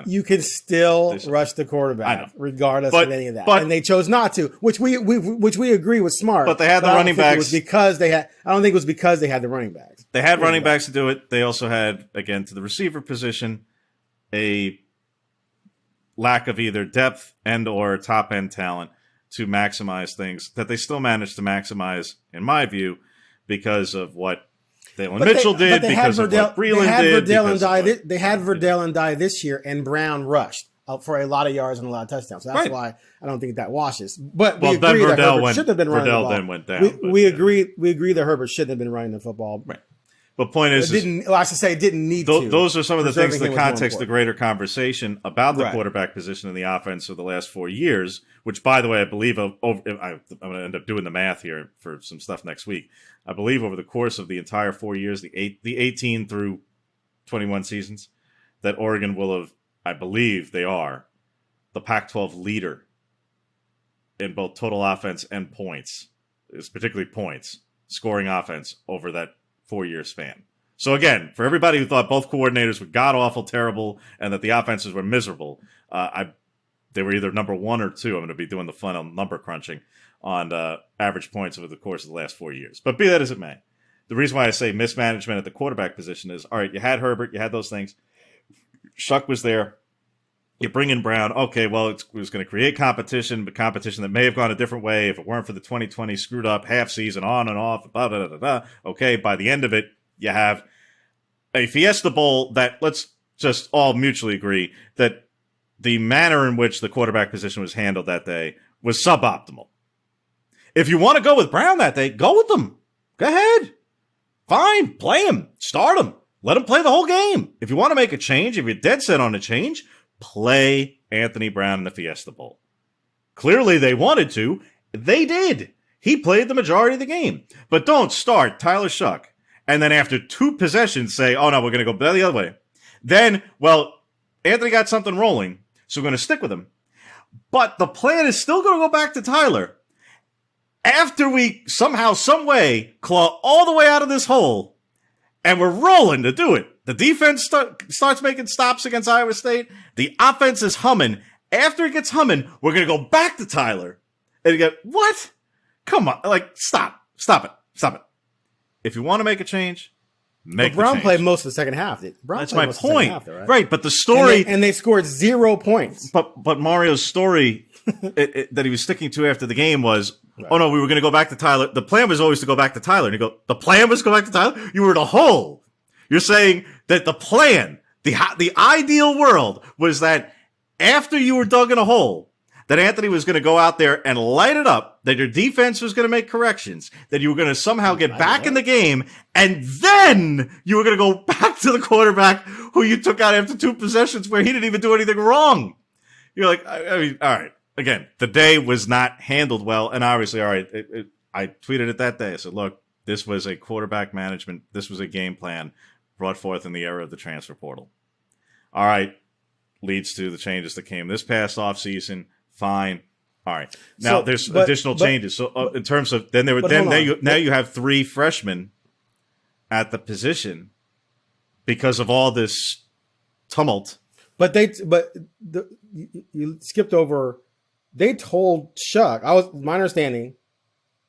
You can still rush the quarterback, regardless of any of that. And they chose not to, which we agree was smart. But they had the running backs. I don't think it was because they had the running backs. They had running backs to do it. They also had, again, to the receiver position, a lack of either depth and or top end talent to maximize things that they still managed to maximize, in my view, because of what Dalen Mitchell did, because of what Breland did. They had Verdell and Dye this year, and Brown rushed for a lot of yards and a lot of touchdowns. So that's why I don't think that washes. But we agree that Herbert shouldn't have been running the ball. Then went down. We agree that Herbert shouldn't have been running the football. Right. But point is, it didn't need to. Those are some of the things in the context of the greater conversation about the quarterback position in the offense of the last 4 years, which, by the way, I believe I'm going to end up doing the math here for some stuff next week. I believe over the course of the entire 4 years, the 18 through 21 seasons, that Oregon will have, I believe they are, the Pac-12 leader in both total offense and points, particularly points, scoring offense over that 4-year span. So again, for everybody who thought both coordinators were god-awful, terrible, and that the offenses were miserable, they were either number 1 or 2. I'm going to be doing the fun on number crunching on average points over the course of the last 4 years. But be that as it may, the reason why I say mismanagement at the quarterback position is, all right, you had Herbert, you had those things. Shuck was there. You bring in Brown. Okay, well, it was going to create competition, but competition that may have gone a different way if it weren't for the 2020 screwed up half season on and off, blah, blah, blah, blah. Okay, by the end of it, you have a Fiesta Bowl that, let's just all mutually agree, that the manner in which the quarterback position was handled that day was suboptimal. If you want to go with Brown that day, go with them. Go ahead. Fine. Play him. Start him. Let him play the whole game. If you want to make a change, if you're dead set on a change, play Anthony Brown in the Fiesta Bowl. Clearly they wanted to. They did. He played the majority of the game. But don't start Tyler Shuck and then after 2 possessions say, oh, no, we're going to go the other way. Then, well, Anthony got something rolling, so we're going to stick with him. But the plan is still going to go back to Tyler after we somehow, some way, claw all the way out of this hole, and we're rolling to do it. The defense starts making stops against Iowa State. The offense is humming. After it gets humming, we're going to go back to Tyler. And you go, what? Come on. Like, stop it. If you want to make a change, make the change. Brown played most of the second half. That's my point. Right, but the story... And they scored 0 points. But Mario's story that he was sticking to after the game was, oh no, we were going to go back to Tyler. The plan was always to go back to Tyler. And you go, the plan was to go back to Tyler? You were in a hole. You're saying that the plan, the ideal world was that after you were dug in a hole, that Anthony was going to go out there and light it up, that your defense was going to make corrections, that you were going to somehow get back in the game, and then you were going to go back to the quarterback who you took out after 2 possessions where he didn't even do anything wrong. You're like, I mean, all right. Again, the day was not handled well, and obviously, all right, I tweeted it that day. I said, look, this was a quarterback management, this was a game plan brought forth in the era of the transfer portal. All right, leads to the changes that came this past offseason. Fine. All right. Now there's additional changes. So in terms of now you have 3 freshmen at the position because of all this tumult. But you skipped over. They told Shuck. My understanding,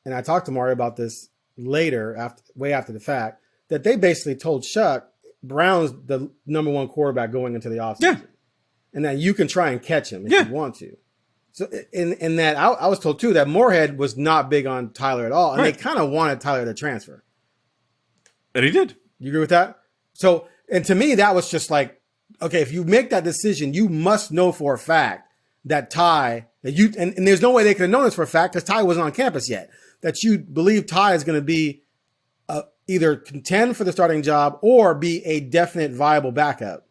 and I talked to Mario about this later, way after the fact, that they basically told Shuck Brown's the number 1 quarterback going into the offseason, and that you can try and catch him if you want to. So in that, I was told too that Moorhead was not big on Tyler at all, and they kind of wanted Tyler to transfer. And he did. You agree with that? So, and to me, that was just like, okay, if you make that decision, you must know for a fact that and there's no way they could have known this for a fact because Ty wasn't on campus yet, that you believe Ty is going to be either contend for the starting job or be a definite viable backup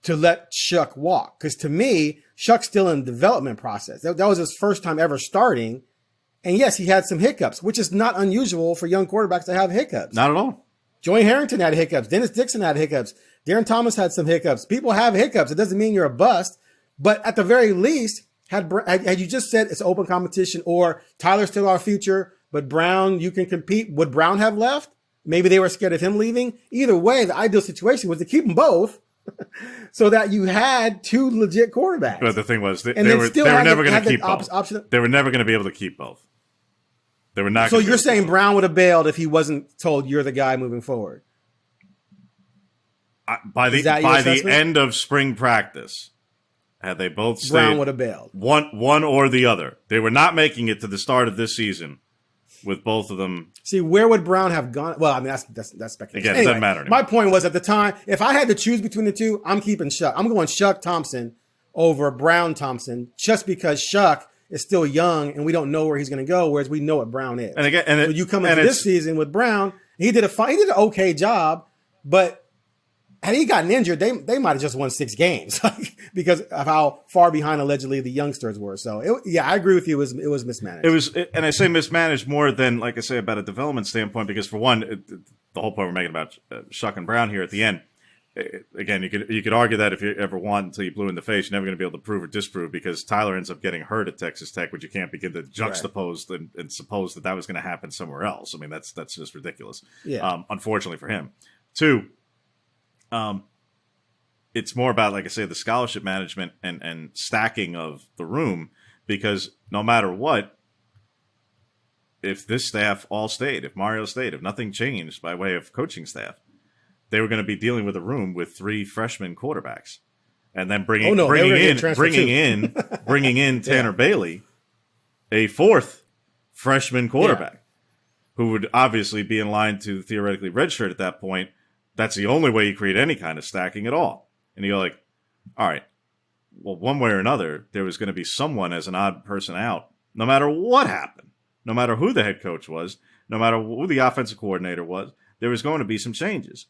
to let Shuck walk. Because to me, Shuck's still in the development process. That was his first time ever starting. And yes, he had some hiccups, which is not unusual for young quarterbacks to have hiccups. Not at all. Joey Harrington had hiccups. Dennis Dixon had hiccups. Darren Thomas had some hiccups. People have hiccups. It doesn't mean you're a bust. But at the very least, had you just said it's open competition or Tyler's still our future, but Brown, you can compete, would Brown have left? Maybe they were scared of him leaving. Either way, the ideal situation was to keep them both so that you had 2 legit quarterbacks. But the thing was, they were never going to keep both. They were never going to be able to keep both. They were not. So you're saying Brown would have bailed if he wasn't told you're the guy moving forward? By the end of spring practice, had they both stayed, Brown would have bailed. One or the other. They were not making it to the start of this season with both of them. See, where would Brown have gone? Well, I mean, that's speculation. Again, it doesn't matter anymore. My point was at the time, if I had to choose between the 2, I'm keeping Shuck. I'm going Shuck Thompson over Brown Thompson just because Shuck is still young and we don't know where he's going to go, whereas we know what Brown is. And again, so you come into this season with Brown, he did an okay job, but had he gotten injured, they might have just won 6 games because of how far behind allegedly the youngsters were. So I agree with you. It was mismanaged. And I say mismanaged more than, like I say, about a development standpoint, because for one, the whole point we're making about Shuck and Brown here at the end, again, you could argue that if you ever won until you blew in the face, you're never going to be able to prove or disprove, because Tyler ends up getting hurt at Texas Tech, which you can't begin to juxtapose and suppose that was going to happen somewhere else. I mean, that's just ridiculous. Yeah. Unfortunately for him. 2, it's more about, like I say, the scholarship management and stacking of the room, because no matter what, if this staff all stayed, if Mario stayed, if nothing changed by way of coaching staff, they were going to be dealing with a room with 3 freshman quarterbacks, and then bringing in Tanner Bailey, a 4th freshman quarterback, who would obviously be in line to theoretically redshirt at that point. That's the only way you create any kind of stacking at all. And you go like, all right, well, one way or another, there was going to be someone as an odd person out, no matter what happened, no matter who the head coach was, no matter who the offensive coordinator was, there was going to be some changes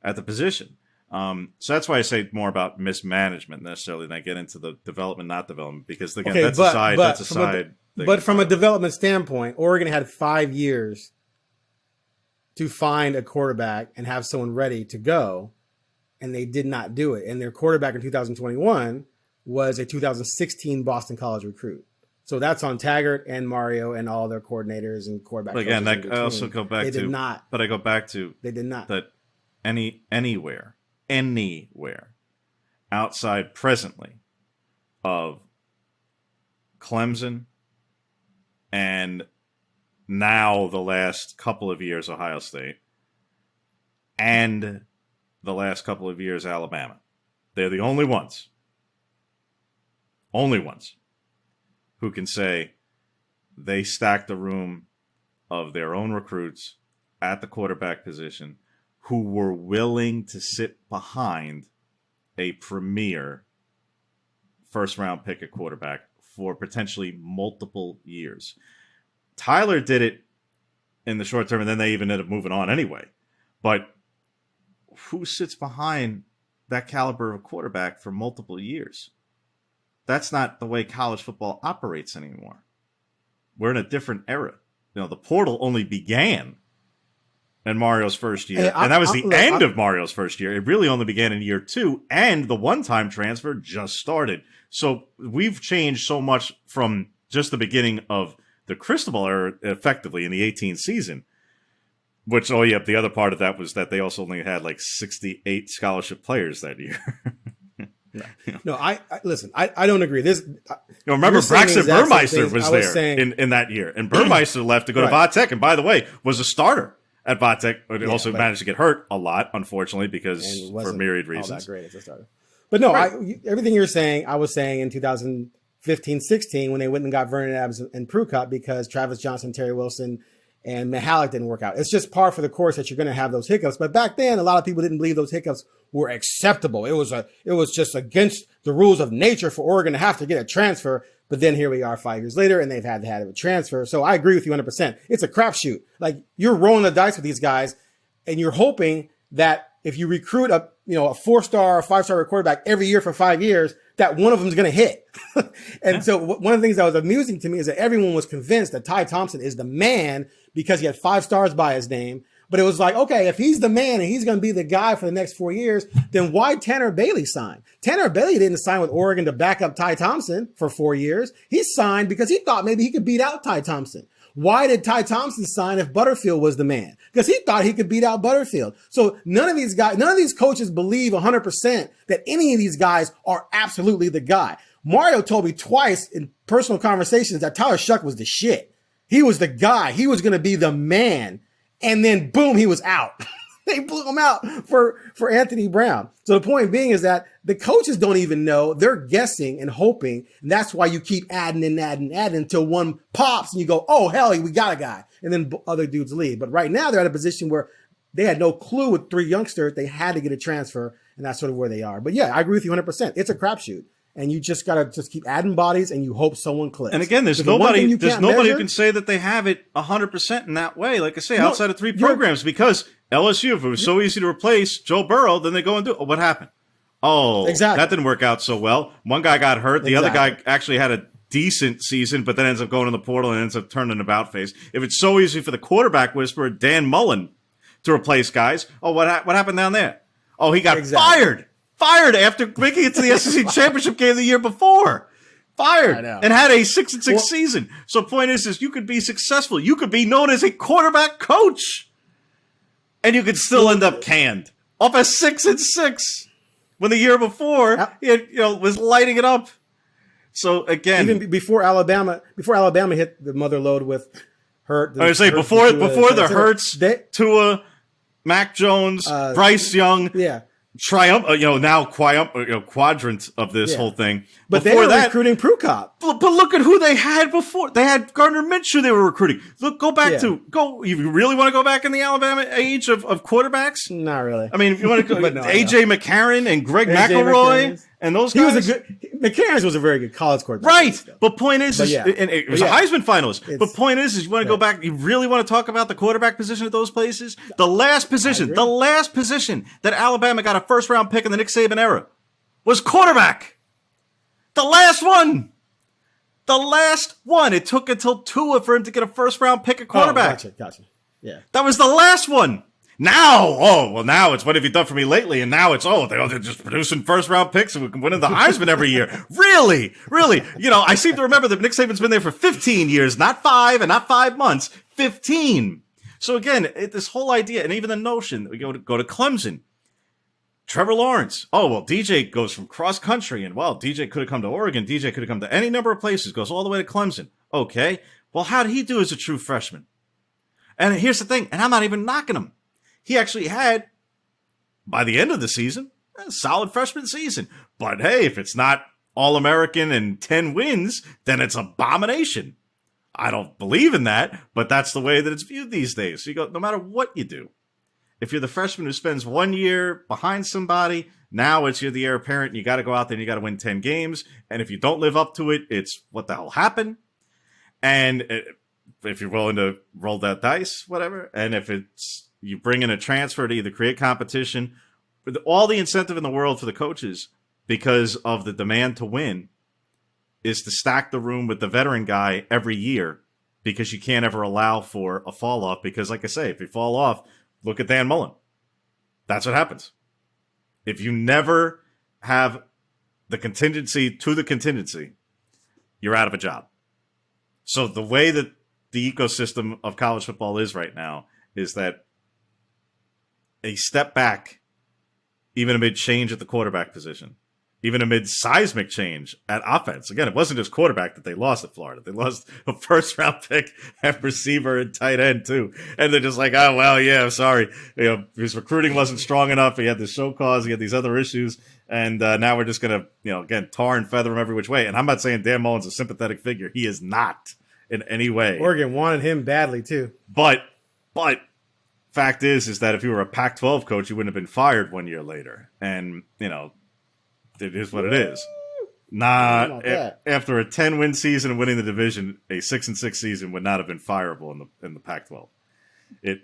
at the position. So that's why I say more about mismanagement necessarily than I get into the development, not development, because again, that's a side. But from a development standpoint, Oregon had 5 years to find a quarterback and have someone ready to go, and they did not do it. And their quarterback in 2021 was a 2016 Boston College recruit. So that's on Taggart and Mario and all their coordinators and quarterbacks. But again, I also go back to. But I go back to. They did not. That anywhere outside presently of Clemson and now the last couple of years Ohio State and the last couple of years Alabama. They're the only ones who can say they stacked a room of their own recruits at the quarterback position who were willing to sit behind a premier first-round pick at quarterback for potentially multiple years. Tyler did it in the short term, and then they even ended up moving on anyway. But who sits behind that caliber of quarterback for multiple years? That's not the way college football operates anymore. We're in a different era. The portal only began in Mario's first year, and that was the end of Mario's first year. It really only began in year 2, and the one-time transfer just started. So we've changed so much from just the beginning of the Cristobal era, effectively, in the 18 season, which, the other part of that was that they also only had like 68 scholarship players that year. No, I listen. I don't agree. Remember Braxton Burmeister was there in that year, and Burmeister left to go to Vatech, and by the way, was a starter at Vatech, but also managed to get hurt a lot, unfortunately, because for myriad reasons. All that great as a starter. But no, everything you're saying, I was saying in 2015-16 when they went and got Vernon Adams and Prucott because Travis Johnson, Terry Wilson, and Mihalik didn't work out. It's just par for the course that you're going to have those hiccups. But back then, a lot of people didn't believe those hiccups were acceptable. It was just against the rules of nature for Oregon to have to get a transfer. But then here we are 5 years later, and they've had to have a transfer. So I agree with you 100%. It's a crapshoot. Like, you're rolling the dice with these guys, and you're hoping that if you recruit a 4-star or 5-star quarterback every year for 5 years, that one of them is going to hit. And so one of the things that was amusing to me is that everyone was convinced that Ty Thompson is the man because he had 5 stars by his name. But it was like, okay, if he's the man and he's going to be the guy for the next 4 years, then why Tanner Bailey sign? Tanner Bailey didn't sign with Oregon to back up Ty Thompson for 4 years. He signed because he thought maybe he could beat out Ty Thompson. Why did Ty Thompson sign if Butterfield was the man? Because he thought he could beat out Butterfield. So none of these coaches believe 100% that any of these guys are absolutely the guy. Mario told me twice in personal conversations that Tyler Shuck was the shit. He was the guy. He was going to be the man. And then boom, he was out. They blew him out for Anthony Brown. So the point being is that the coaches don't even know. They're guessing and hoping. And that's why you keep adding until one pops and you go, oh, hell, we got a guy. And then other dudes leave. But right now they're at a position where they had no clue with 3 youngsters. They had to get a transfer. And that's sort of where they are. But yeah, I agree with you 100%. It's a crapshoot. And you just got to keep adding bodies and you hope someone clicks. And again, there's nobody who can say that they have it 100% in that way. Like I say, outside of 3 programs, because LSU, if it was so easy to replace Joe Burrow, then they go and do it. What happened? Oh, exactly. That didn't work out so well. One guy got hurt. The other guy actually had a decent season, but then ends up going in the portal and ends up turning an about face. If it's so easy for the quarterback whisperer, Dan Mullen, to replace guys, what happened down there? Oh, he got fired after making it to the SEC championship game the year before. Fired and had a 6-6 season. So point is you could be successful. You could be known as a quarterback coach, and you could still end up canned off a 6-6 when the year before he was lighting it up. So again, even before Alabama hit the mother load with Hurt. I would say before the Hurts, Tua, Mac Jones, Bryce Young, quadrant of this whole thing. But they were recruiting Prucott. But look at who they had before. They had Gardner Minshew they were recruiting. Look, you really want to go back in the Alabama age of quarterbacks? Not really. I mean, if you want to go, A.J. McCarron and Greg McElroy and those guys. McCarron was a very good college quarterback. Right. But point is, and it was a Heisman finalist. But point is you want to go back, you really want to talk about the quarterback position at those places? The last position that Alabama got a first-round pick in the Nick Saban era was quarterback. The last one. It took until Tua for him to get a first-round pick at quarterback. Gotcha. Yeah. That was the last one. Now it's what have you done for me lately? And now it's, they're just producing first-round picks and we can win the Heisman every year. Really? I seem to remember that Nick Saban's been there for 15 years, not 5 and not 5 months, 15. So again, this whole idea and even the notion that we go to Clemson, Trevor Lawrence. DJ goes from cross country and DJ could have come to Oregon. DJ could have come to any number of places, goes all the way to Clemson. Okay. Well, how did he do as a true freshman? And here's the thing, and I'm not even knocking him. He actually had, by the end of the season, a solid freshman season. But hey, if it's not All-American and 10 wins, then it's abomination. I don't believe in that, but that's the way that it's viewed these days. So you go, no matter what you do, if you're the freshman who spends 1 year behind somebody, now you're the heir apparent, and you got to go out there and you got to win 10 games. And if you don't live up to it, it's what the hell happened. And if you're willing to roll that dice, whatever. And if it's you bring in a transfer to either create competition, with all the incentive in the world for the coaches because of the demand to win is to stack the room with the veteran guy every year because you can't ever allow for a fall off. Because like I say, if you fall off, look at Dan Mullen. That's what happens. If you never have the contingency to the contingency, you're out of a job. So the way that the ecosystem of college football is right now is that a step back, even amid change at the quarterback position, even amid seismic change at offense. Again, it wasn't just quarterback that they lost at Florida. They lost a first-round pick at receiver and tight end, too. And they're just like, oh, well, yeah, sorry. His recruiting wasn't strong enough. He had this show cause. He had these other issues. And now we're just going to, again, tar and feather him every which way. And I'm not saying Dan Mullen's a sympathetic figure. He is not in any way. Oregon wanted him badly, too. But fact is that if you were a Pac-12 coach, you wouldn't have been fired 1 year later. And, it is what it is. After a 10-win season and winning the division, a 6-6 season would not have been fireable in the Pac-12. It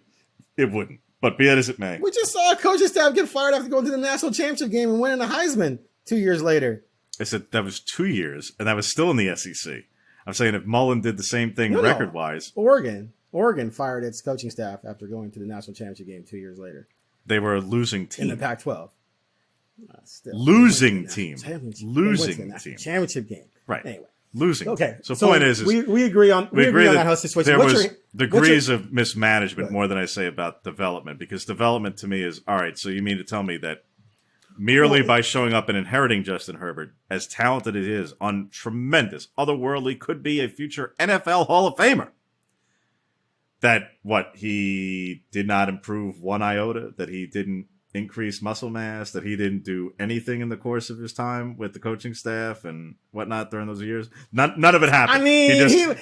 wouldn't. But be that as it may. We just saw a coaching staff get fired after going to the national championship game and winning the Heisman 2 years later. I said that was 2 years, and that was still in the SEC. I'm saying if Mullen did the same thing record-wise. Oregon fired its coaching staff after going to the national championship game 2 years later. They were a losing team. In the Pac-12. Losing team. Championship game. Right. Anyway. Losing. Okay. So point is we agree on that whole situation. There was degrees of mismanagement more than I say about development, because development to me is, all right, so you mean to tell me that merely by showing up and inheriting Justin Herbert, as talented as he is, on tremendous, otherworldly, could be a future NFL Hall of Famer, that he did not improve one iota, that he didn't increase muscle mass, that he didn't do anything in the course of his time with the coaching staff and whatnot during those years. None of it happened. I mean,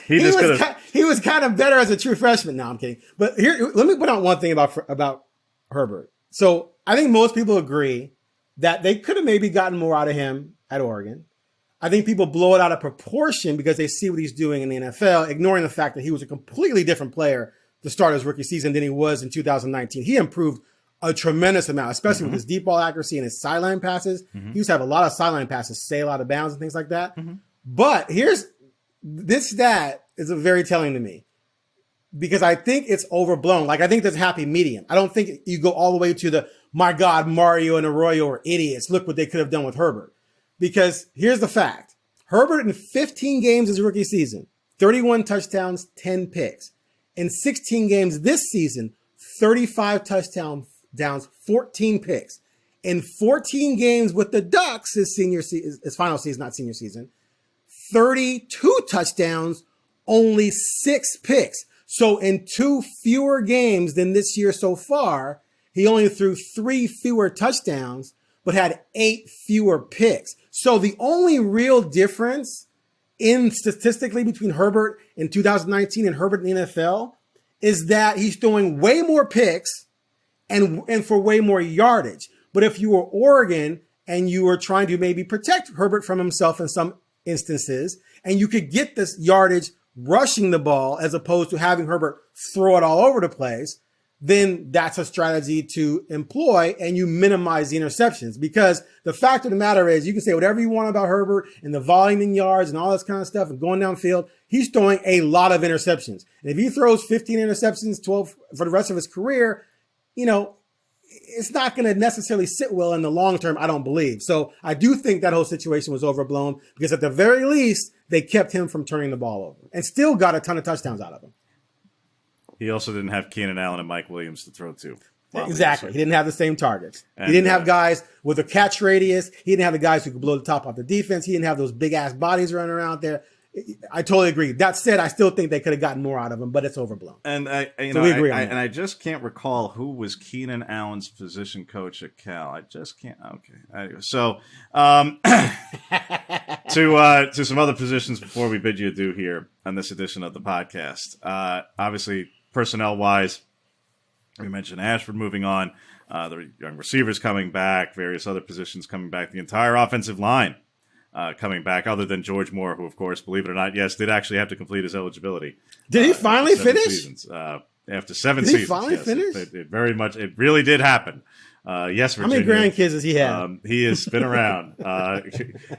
he was kind of better as a true freshman. No, I'm kidding. But here, let me put out one thing about Herbert. So I think most people agree that they could have maybe gotten more out of him at Oregon. I think people blow it out of proportion because they see what he's doing in the NFL, ignoring the fact that he was a completely different player to start his rookie season than he was in 2019. He improved a tremendous amount, especially with his deep ball accuracy and his sideline passes. He used to have a lot of sideline passes, sail out of bounds and things like that. But here's this stat is very telling to me because I think it's overblown. Like, I think there's a happy medium. I don't think you go all the way to the, my God, Mario and Arroyo are idiots. Look what they could have done with Herbert. Because here's the fact. Herbert in 15 games his rookie season, 31 touchdowns, 10 picks. In 16 games this season, 35 touchdowns, 14 picks. In 14 games with the Ducks, his final season, not senior season, 32 touchdowns, only 6 picks. So in 2 fewer games than this year so far, he only threw 3 fewer touchdowns, but had 8 fewer picks. So the only real difference in statistically between Herbert in 2019 and Herbert in the NFL is that he's throwing way more picks and for way more yardage. But if you were Oregon and you were trying to maybe protect Herbert from himself in some instances, and you could get this yardage rushing the ball as opposed to having Herbert throw it all over the place, then that's a strategy to employ, and you minimize the interceptions. Because the fact of the matter is, you can say whatever you want about Herbert and the volume in yards and all this kind of stuff and going downfield, he's throwing a lot of interceptions. And if he throws 15 interceptions, 12 for the rest of his career, it's not going to necessarily sit well in the long term, I don't believe. So I do think that whole situation was overblown because at the very least, they kept him from turning the ball over and still got a ton of touchdowns out of him. He also didn't have Keenan Allen and Mike Williams to throw to. Exactly. He didn't have the same targets. He didn't have guys with a catch radius. He didn't have the guys who could blow the top off the defense. He didn't have those big-ass bodies running around there. I totally agree. That said, I still think they could have gotten more out of him, but it's overblown. And we agree on that. And I just can't recall who was Keenan Allen's position coach at Cal. I just can't. Okay. Anyway, so to some other positions before we bid you adieu here on this edition of the podcast. Obviously, personnel-wise, we mentioned Ashford moving on, the young receivers coming back, various other positions coming back, the entire offensive line coming back, other than George Moore, who, of course, believe it or not, yes, did actually have to complete his eligibility. Did he finally finish? After 7 seasons. Did he finally finish? It really did happen. Yes, Virginia. How many grandkids does he have? He has been around.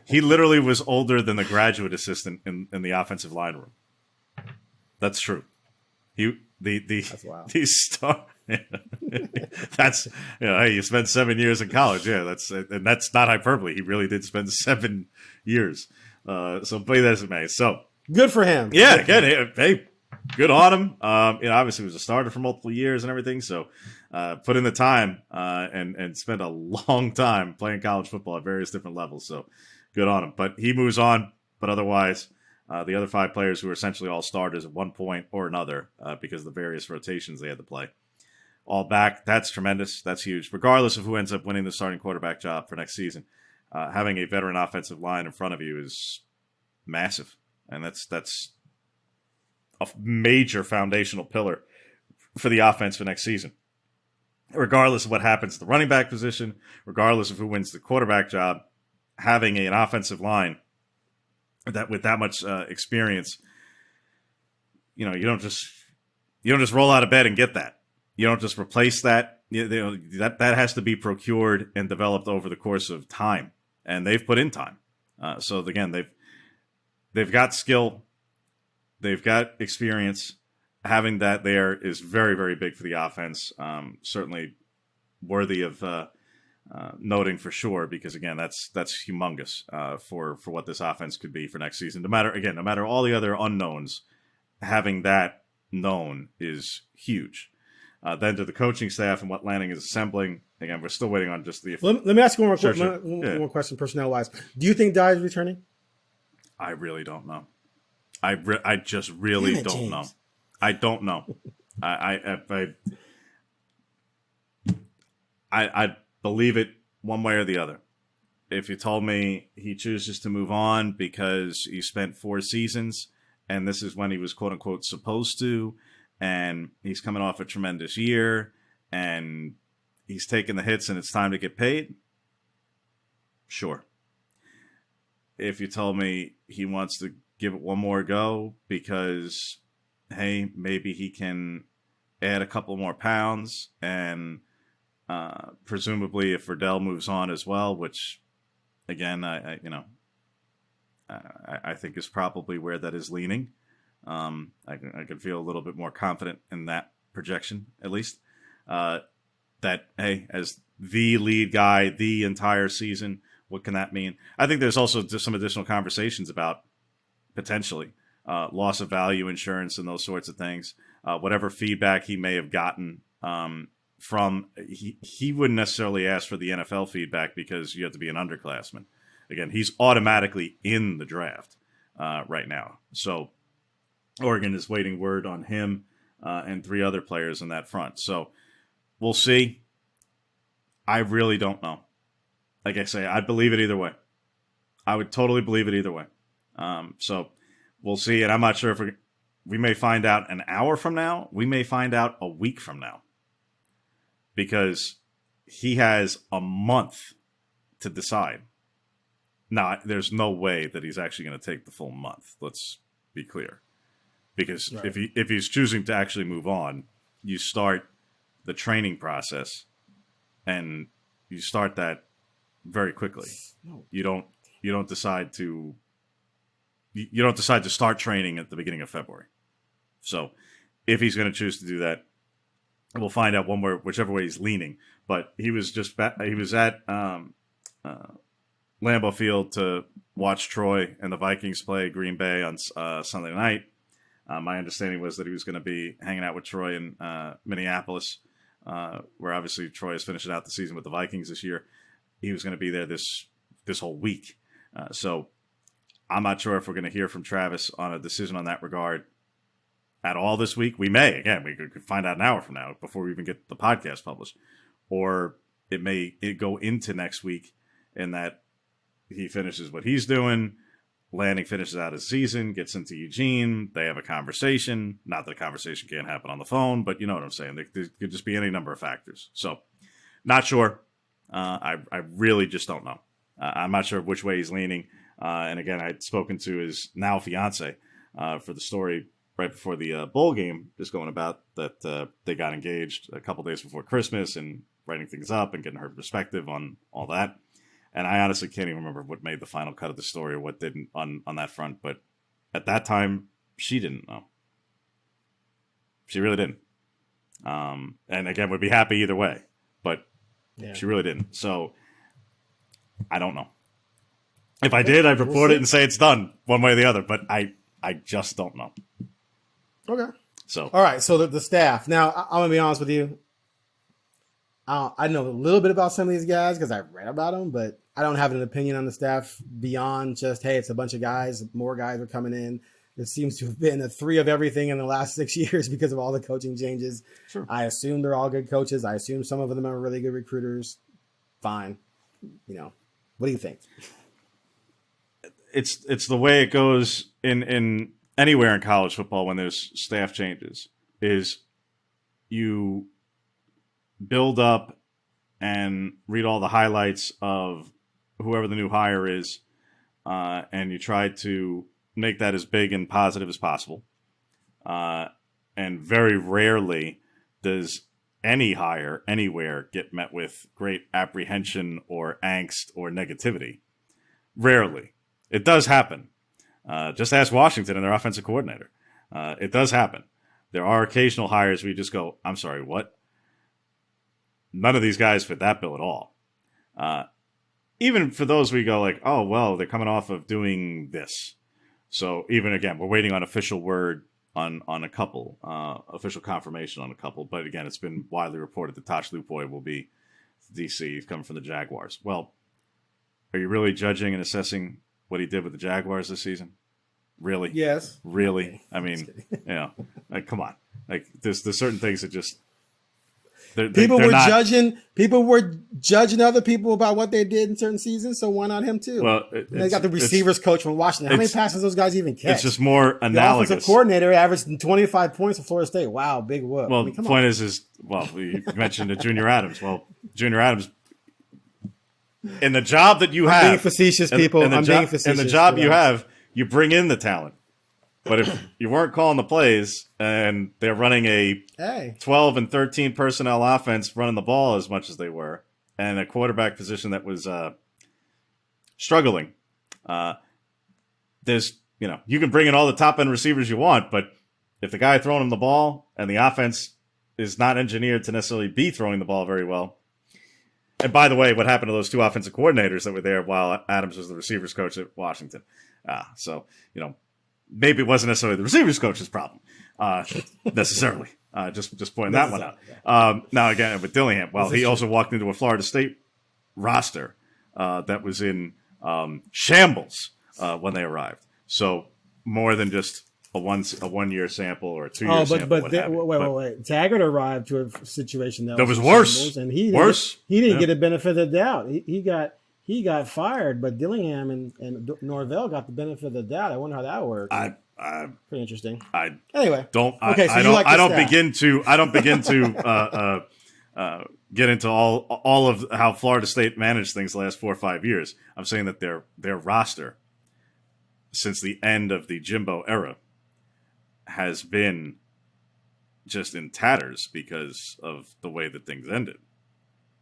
He literally was older than the graduate assistant in the offensive line room. That's true. That's wild. That's hey, you spent 7 years in college. Yeah, that's not hyperbole. He really did spend 7 years. So play that as it may. So good for him. Yeah, good. Hey, good on him. Obviously he was a starter for multiple years and everything. So put in the time and spent a long time playing college football at various different levels. So good on him. But he moves on. But otherwise, the other 5 players who were essentially all starters at one point or another because of the various rotations they had to play, all back. That's tremendous. That's huge. Regardless of who ends up winning the starting quarterback job for next season, having a veteran offensive line in front of you is massive. And that's a major foundational pillar for the offense for next season. Regardless of what happens to the running back position, regardless of who wins the quarterback job, having an offensive line that with that much experience, you don't just roll out of bed and get that. You don't just replace that. That has to be procured and developed over the course of time, and they've put in time. So again, they've got skill, they've got experience. Having that there is very, very big for the offense. Certainly worthy of noting for sure, because again, that's humongous for what this offense could be for next season. No matter all the other unknowns, having that known is huge. Then to the coaching staff and what Lanning is assembling. Again, we're still waiting on just the. Let me ask you one more question, personnel wise. Do you think Dye is returning? I really don't know. I just really don't know. I don't know. I believe it one way or the other. If you told me he chooses to move on because he spent 4 seasons and this is when he was quote unquote supposed to, and he's coming off a tremendous year and he's taking the hits and it's time to get paid, sure. If you told me he wants to give it one more go because, hey, maybe he can add a couple more pounds and presumably if Verdell moves on as well, which again, I think is probably where that is leaning. I could feel a little bit more confident in that projection, at least. That, hey, as the lead guy the entire season, what can that mean? I think there's also just some additional conversations about potentially loss of value insurance and those sorts of things. Whatever feedback he may have gotten from, he wouldn't necessarily ask for the NFL feedback because you have to be an underclassman. Again, he's automatically in the draft right now. So Oregon is waiting word on him and 3 other players in that front. So we'll see. I really don't know. Like I say, I'd believe it either way. I would totally believe it either way. So we'll see. And I'm not sure if we may find out an hour from now. We may find out a week from now. Because he has a month to decide. Now, there's no way that he's actually going to take the full month. Let's be clear. Because right. if he's choosing to actually move on, you start the training process, and you start that very quickly. You don't decide to start training at the beginning of February. So, if he's going to choose to do that, we'll find out whichever way he's leaning. But he was at Lambeau Field to watch Troy and the Vikings play Green Bay on Sunday night. My understanding was that he was going to be hanging out with Troy in Minneapolis, where obviously Troy is finishing out the season with the Vikings this year. He was going to be there this whole week. So I'm not sure if we're going to hear from Travis on a decision on that regard at all this week. We may. Again, we could find out an hour from now before we even get the podcast published. Or it go into next week in that he finishes what he's doing, Lanning finishes out his season, gets into Eugene. They have a conversation. Not that a conversation can't happen on the phone, but you know what I'm saying. There could just be any number of factors. So, not sure. I really just don't know. I'm not sure which way he's leaning. And again, I'd spoken to his now fiance for the story right before the bowl game, just going about that they got engaged a couple days before Christmas and writing things up and getting her perspective on all that. And I honestly can't even remember what made the final cut of the story or what didn't on that front. But at that time, she didn't know. She really didn't. And again, would be happy either way. But she really didn't. So I don't know. If I did, I'd report it and say it's done one way or the other. But I just don't know. Okay. So all right. So the staff. Now, I'm going to be honest with you. I know a little bit about some of these guys because I've read about them, but I don't have an opinion on the staff beyond just, hey, it's a bunch of guys. More guys are coming in. There seems to have been a 3 of everything in the last 6 years because of all the coaching changes. Sure. I assume they're all good coaches. I assume some of them are really good recruiters. Fine. What do you think? It's the way it goes in anywhere in college football when there's staff changes is you build up and read all the highlights of whoever the new hire is, and you try to make that as big and positive as possible. And very rarely does any hire anywhere get met with great apprehension or angst or negativity. Rarely. It does happen. Just ask Washington and their offensive coordinator. It does happen. There are occasional hires where you just go, I'm sorry, what? None of these guys fit that bill at all. Even for those we go like, oh, well, they're coming off of doing this. So even again, we're waiting on official word on a couple, official confirmation on a couple. But again, it's been widely reported that Tosh Lupoy will be DC. He's coming from the Jaguars. Well, are you really judging and assessing what he did with the Jaguars this season? Really? Yes. Really? I mean, like, come on. Like, there's certain things that just people were judging other people about what they did in certain seasons, so why not him too? Well, they got the receivers coach from Washington. How many passes those guys even catch? It's just more analogous. The offensive coordinator averaged 25 points for Florida State. Wow, big whoop. Well, the point is, you mentioned Junior Adams. Well, Junior Adams, in the job that you have, being facetious, people. I'm being facetious. In the job you have, you bring in the talent. But if you weren't calling the plays and they're running a 12 and 13 personnel offense, running the ball as much as they were, and a quarterback position that was struggling, there's, you can bring in all the top end receivers you want, but if the guy throwing him the ball and the offense is not engineered to necessarily be throwing the ball very well. And by the way, what happened to those 2 offensive coordinators that were there while Adams was the receivers coach at Washington? Maybe it wasn't necessarily the receivers coach's problem, necessarily. Just pointing that one out. Now, again, with Dillingham, he also walked into a Florida State roster that was in shambles when they arrived. So more than just a 1 year sample or a 2 year sample. Wait. Taggart arrived to a situation that was worse, and he didn't get a benefit of the doubt. He got fired, but Dillingham and Norvell got the benefit of the doubt. I wonder how that worked. Pretty interesting. I don't begin to get into all of how Florida State managed things the last 4 or 5 years. I'm saying that their roster since the end of the Jimbo era has been just in tatters because of the way that things ended.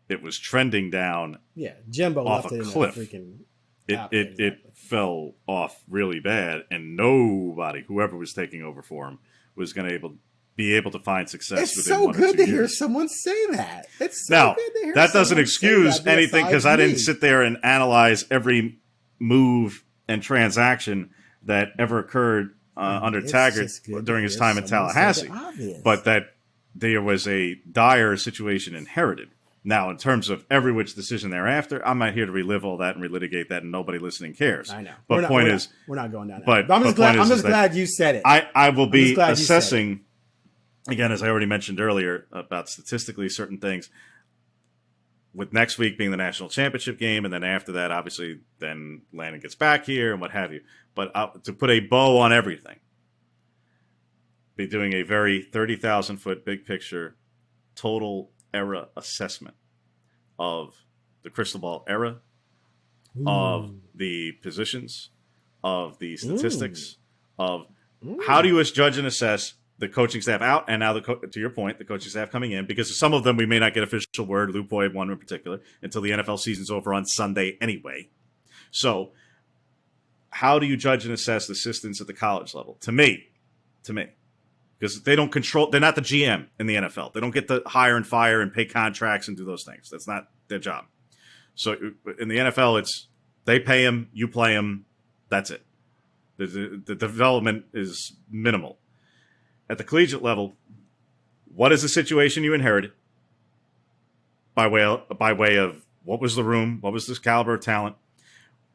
It was trending down. Yeah, Jimbo off left a it cliff. It fell off really bad, and nobody, whoever was taking over for him, was going to be able to find success. It's so good to hear someone say that. It's so good to hear. That doesn't excuse anything because I didn't sit there and analyze every move and transaction that ever occurred under Taggart during his time in Tallahassee, but that there was a dire situation inherited. Now, in terms of every which decision thereafter, I'm not here to relive all that and relitigate that, and nobody listening cares. I know. But we're not going down that. But I'm just glad you said it. I will be assessing, again, as I already mentioned earlier, about statistically certain things. with next week being the national championship game, and then after that, obviously, then Lanning gets back here and what have you. But to put a bow on everything, be doing a very 30,000-foot big picture total era assessment of the crystal ball era, of the positions, of the statistics, of how do you judge and assess the coaching staff out, and now, to your point, the coaching staff coming in, because some of them we may not get official word, Lou Poy one in particular, until the NFL season's over on Sunday anyway. So how do you judge and assess the assistants at the college level? To me, because they don't control, they're not the GM in the NFL. They don't get to hire and fire and pay contracts and do those things. That's not their job. So in the NFL, it's they pay them, you play them, that's it. The development is minimal. At the collegiate level, what is the situation you inherited by way of what was the room, what was this caliber of talent?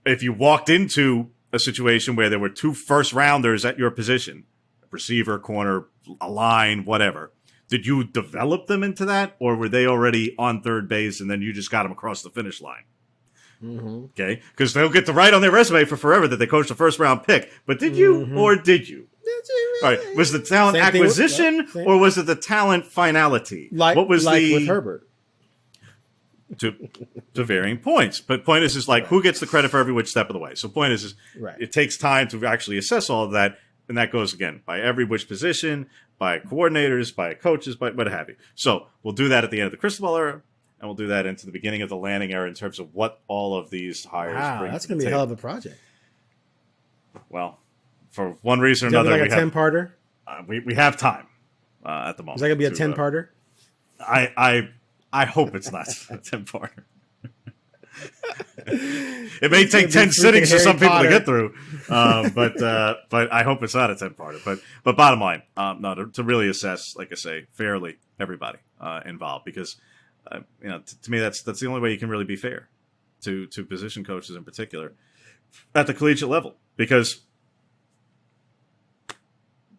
If you walked into a situation where there were 2 first-rounders at your position, receiver, corner, a line, whatever, did you develop them into that, or were they already on third base and then you just got them across the finish line? Okay, because they'll get to write on their resume for forever that they coached a first-round pick. But did you, or did you? All right, was the talent acquisition, or was it the talent finality? What was with Herbert? To varying points. But point is like, who gets the credit for every which step of the way? So point is it takes time to actually assess all of that, and that goes, again, by every which position, by coordinators, by coaches, by what have you. So we'll do that at the end of the crystal ball era, and we'll do that into the beginning of the Lanning era in terms of what all of these hires bring. That's going to be a hell of a project. Well, for one reason or another, like a 10-parter? We have time at the moment. Is that going to be a 10-parter? I hope it's not a 10-parter. It may take 10 sittings for some people to get through, but I hope it's not a 10-parter. But bottom line, to really assess, like I say, fairly everybody involved, because to me that's the only way you can really be fair to position coaches in particular at the collegiate level, because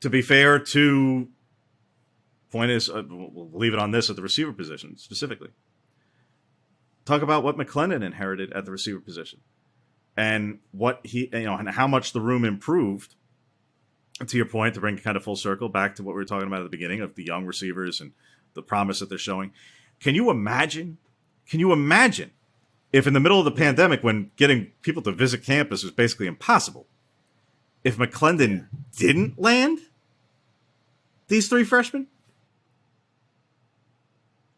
to be fair to point is, we'll leave it on this at the receiver position specifically. Talk about what McClendon inherited at the receiver position, and what he, and how much the room improved. To your point, to bring kind of full circle back to what we were talking about at the beginning of the young receivers and the promise that they're showing. Can you imagine if in the middle of the pandemic, when getting people to visit campus was basically impossible, if McClendon didn't land these 3 freshmen?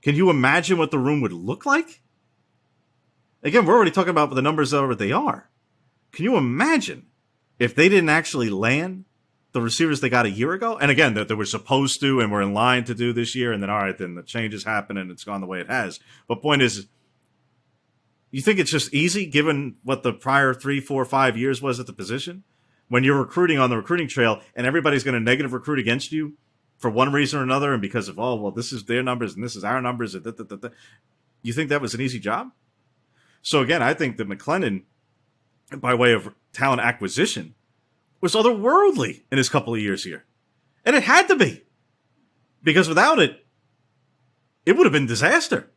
Can you imagine what the room would look like? Again, we're already talking about the numbers that are what they are. Can you imagine if they didn't actually land the receivers they got a year ago? And again, that they were supposed to and were in line to do this year, and then, all right, then the changes happen and it's gone the way it has. But point is, you think it's just easy given what the prior 3, 4, 5 years was at the position? When you're recruiting on the recruiting trail and everybody's going to negative recruit against you for one reason or another, and because of, this is their numbers and this is our numbers, you think that was an easy job? So again, I think that McClendon, by way of talent acquisition, was otherworldly in his couple of years here. And it had to be. Because without it, it would have been disaster.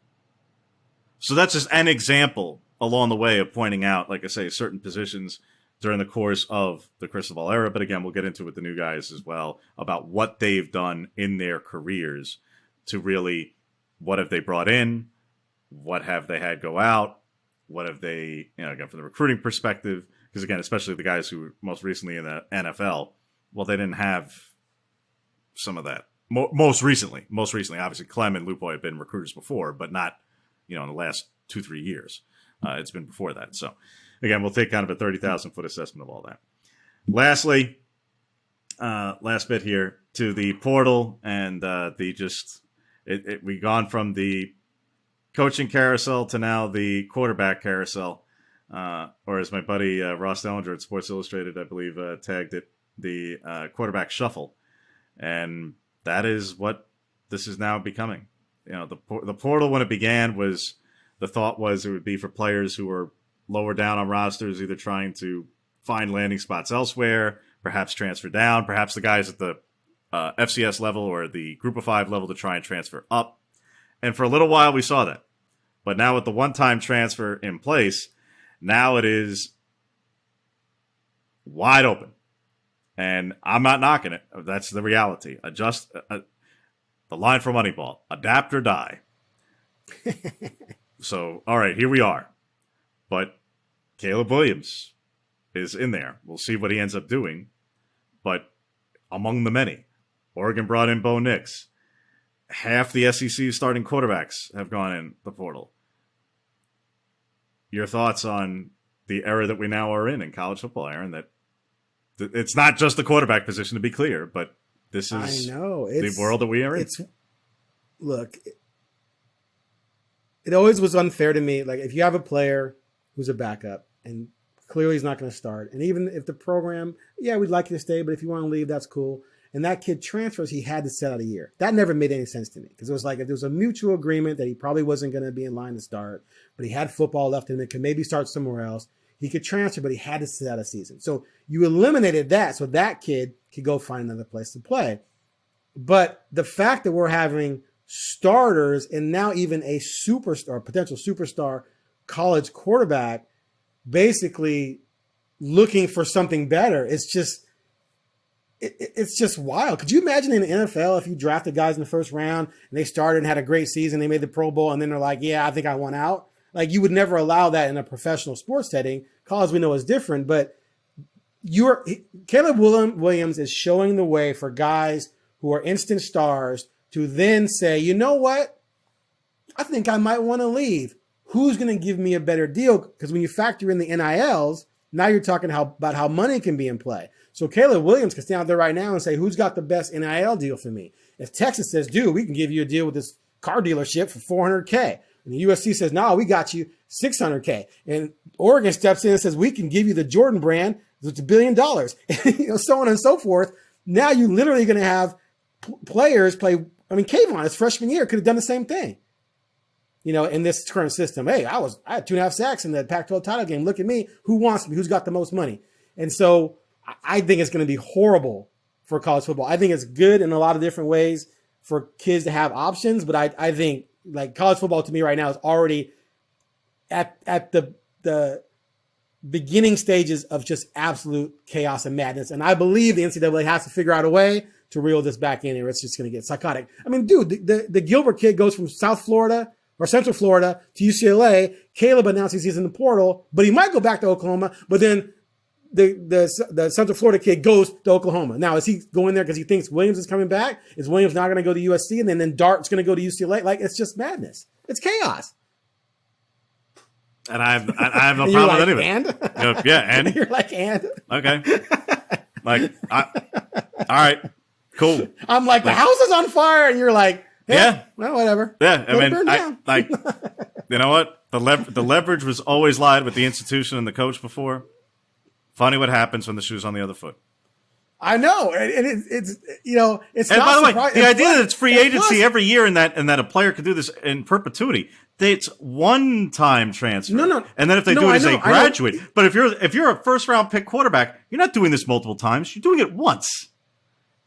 So that's just an example along the way of pointing out, like I say, certain positions during the course of the crystal ball era. But again, we'll get into it with the new guys as well, about what they've done in their careers to really, what have they brought in? What have they had go out? What have they, again, from the recruiting perspective, because again, especially the guys who were most recently in the NFL, well, they didn't have some of that. Most recently, obviously, Clem and Lupo have been recruiters before, but not, in the last 2-3 years. It's been before that. So again, we'll take kind of a 30,000-foot assessment of all that. Lastly, last bit here to the portal and we've gone from the coaching carousel to now the quarterback carousel, or as my buddy Ross Dellinger at Sports Illustrated, I believe, tagged it, the quarterback shuffle. And that is what this is now becoming. The portal, when it began, the thought was it would be for players who were lower down on rosters, either trying to find landing spots elsewhere, perhaps transfer down, perhaps the guys at the FCS level or the Group of 5 level to try and transfer up. And for a little while, we saw that. But now with the one-time transfer in place, now it is wide open. And I'm not knocking it. That's the reality. Adjust the line for Moneyball. Adapt or die. So, all right, here we are. But Caleb Williams is in there. We'll see what he ends up doing. But among the many, Oregon brought in Bo Nix. Half the SEC starting quarterbacks have gone in the portal. Your thoughts on the era that we now are in college football, Aaron? That it's not just the quarterback position, to be clear, but this is the world that we are in. Look, it always was unfair to me. Like, if you have a player who's a backup and clearly he's not going to start, and even if the program, we'd like you to stay, but if you want to leave, that's cool. And that kid transfers, he had to sit out a year. That never made any sense to me, because it was like, if there was a mutual agreement that he probably wasn't going to be in line to start, but he had football left in him, could maybe start somewhere else. He could transfer, but he had to sit out a season. So you eliminated that so that kid could go find another place to play. But the fact that we're having starters and now even a superstar, potential superstar college quarterback basically looking for something better, it's just wild. Could you imagine in the NFL if you drafted guys in the first round and they started and had a great season, they made the Pro Bowl, and then they're like, I think I want out? Like, you would never allow that in a professional sports setting. College, we know, is different, but Caleb Williams is showing the way for guys who are instant stars to then say, you know what? I think I might want to leave. Who's going to give me a better deal? Because when you factor in the NILs, now you're talking about how money can be in play. So Caleb Williams can stand out there right now and say, who's got the best NIL deal for me? If Texas says, dude, we can give you a deal with this car dealership for $400K. And the USC says, no, we got you $600K. And Oregon steps in and says, we can give you the Jordan brand, it's $1 billion. And, so on and so forth. Now you're literally going to have players play. I mean, Kayvon, his freshman year, could have done the same thing. In this current system. Hey, I had 2.5 sacks in the Pac-12 title game. Look at me. Who wants me? Who's got the most money? And so I think it's going to be horrible for college football. I think it's good in a lot of different ways for kids to have options, but I think, like, college football to me right now is already at the beginning stages of just absolute chaos and madness. And I believe the NCAA has to figure out a way to reel this back in, or it's just going to get psychotic. I mean, dude, the Gilbert kid goes from South Florida or Central Florida to UCLA. Caleb announces he's in the portal, but he might go back to Oklahoma. But then the Central Florida kid goes to Oklahoma. Now, is he going there because he thinks Williams is coming back? Is Williams not going to go to USC? And then Dart's going to go to UCLA? Like, it's just madness. It's chaos. And I have no problem with any of it. And? Yeah, and? You're like, and? Okay. All right, cool. I'm like, the house is on fire, and you're like, yeah. Well, whatever. Yeah, you know what? The leverage was always lied with the institution and the coach before. Funny what happens when the shoe's on the other foot. I know, and it's it's. And not by the way, the idea that it's free agency plus, every year and that a player could do this in perpetuity, it's one-time transfer. No. And then if they do it as a graduate, but if you're a first-round pick quarterback, you're not doing this multiple times. You're doing it once.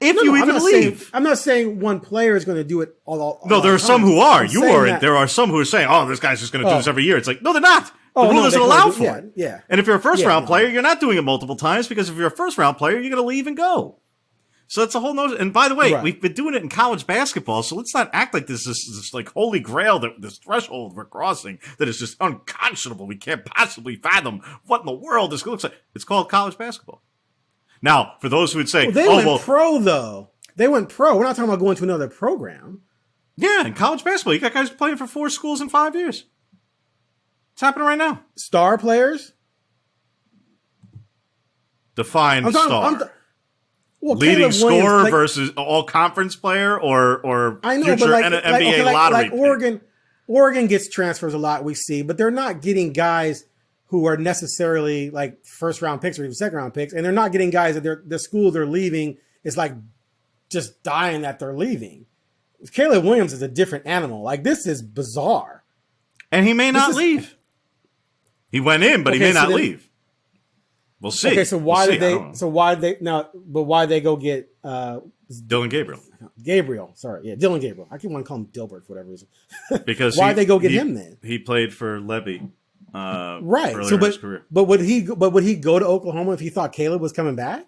If you even leave. I'm not saying one player is going to do it all no, there are some who are. You are. There are some who are saying, "Oh, this guy's just going to do this every year." It's like, no, they're not. The rule doesn't allow for it. Yeah. And if you're a first-round player, you're not doing it multiple times, because if you're a first-round player, you're going to leave and go. So that's a whole notion. And by the way, we've been doing it in college basketball, so let's not act like this is this like holy grail, this threshold we're crossing that is just unconscionable. We can't possibly fathom what in the world this looks like. It's called college basketball. Now, for those who would say, they went pro, though. They went pro. We're not talking about going to another program. Yeah, in college basketball, you got guys playing for 4 schools in 5 years. It's happening right now. Star players? Define star. Leading scorer versus all-conference player or I know, future but NBA lottery. Like Oregon gets transfers a lot, we see, but they're not getting guys who are necessarily like first-round picks or even second-round picks, and they're not getting guys that the school they're leaving is like just dying that they're leaving. Caleb Williams is a different animal. Like, this is bizarre. And he may not leave. He went in, but he may not leave. We'll see. Okay, so why did they go get Dylan Gabriel. Gabriel, sorry, yeah, Dylan Gabriel. I keep wanting to call him Dilbert for whatever reason. Because why'd they go get him then? He played for Levy, right? earlier So, in his career. but would he go to Oklahoma if he thought Caleb was coming back?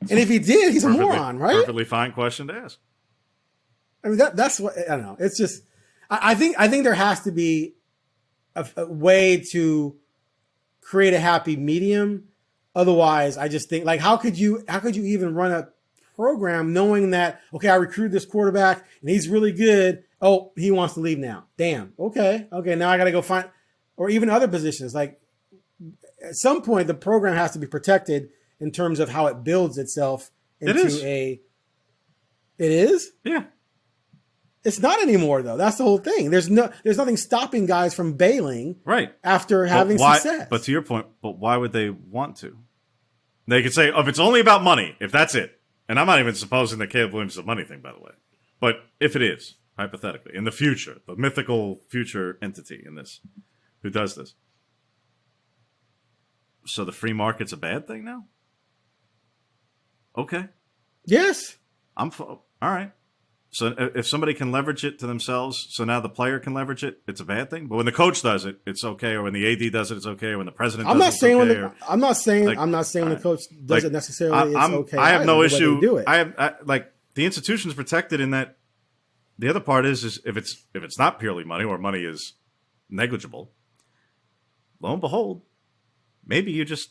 And if he did, he's a moron, right? Perfectly fine question to ask. I mean, that's what I don't know. It's just I think there has to be a way to create a happy medium. Otherwise, I just think, like, how could you even run a program knowing that, okay, I recruited this quarterback and he's really good. Oh, he wants to leave now. Damn. Okay. Now I got to go find, or even other positions. Like, at some point, the program has to be protected in terms of how it builds itself into It is? Yeah. It's not anymore, though. That's the whole thing. There's nothing stopping guys from bailing right after having success. But to your point, why would they want to? They could say, if it's only about money, if that's it. And I'm not even supposing that Caleb Williams is a money thing, by the way. But if it is, hypothetically, in the future, the mythical future entity in this, who does this. So the free market's a bad thing now? Okay. Yes. All right. So if somebody can leverage it to themselves, so now the player can leverage it, it's a bad thing. But when the coach does it, it's okay. Or when the AD does it, it's okay. Or when the president does it, it's okay. I'm not saying when the coach does it necessarily, it's okay. I have no issue. Do it. Like the institution's protected in that. The other part is if it's not purely money or money is negligible, lo and behold, maybe you just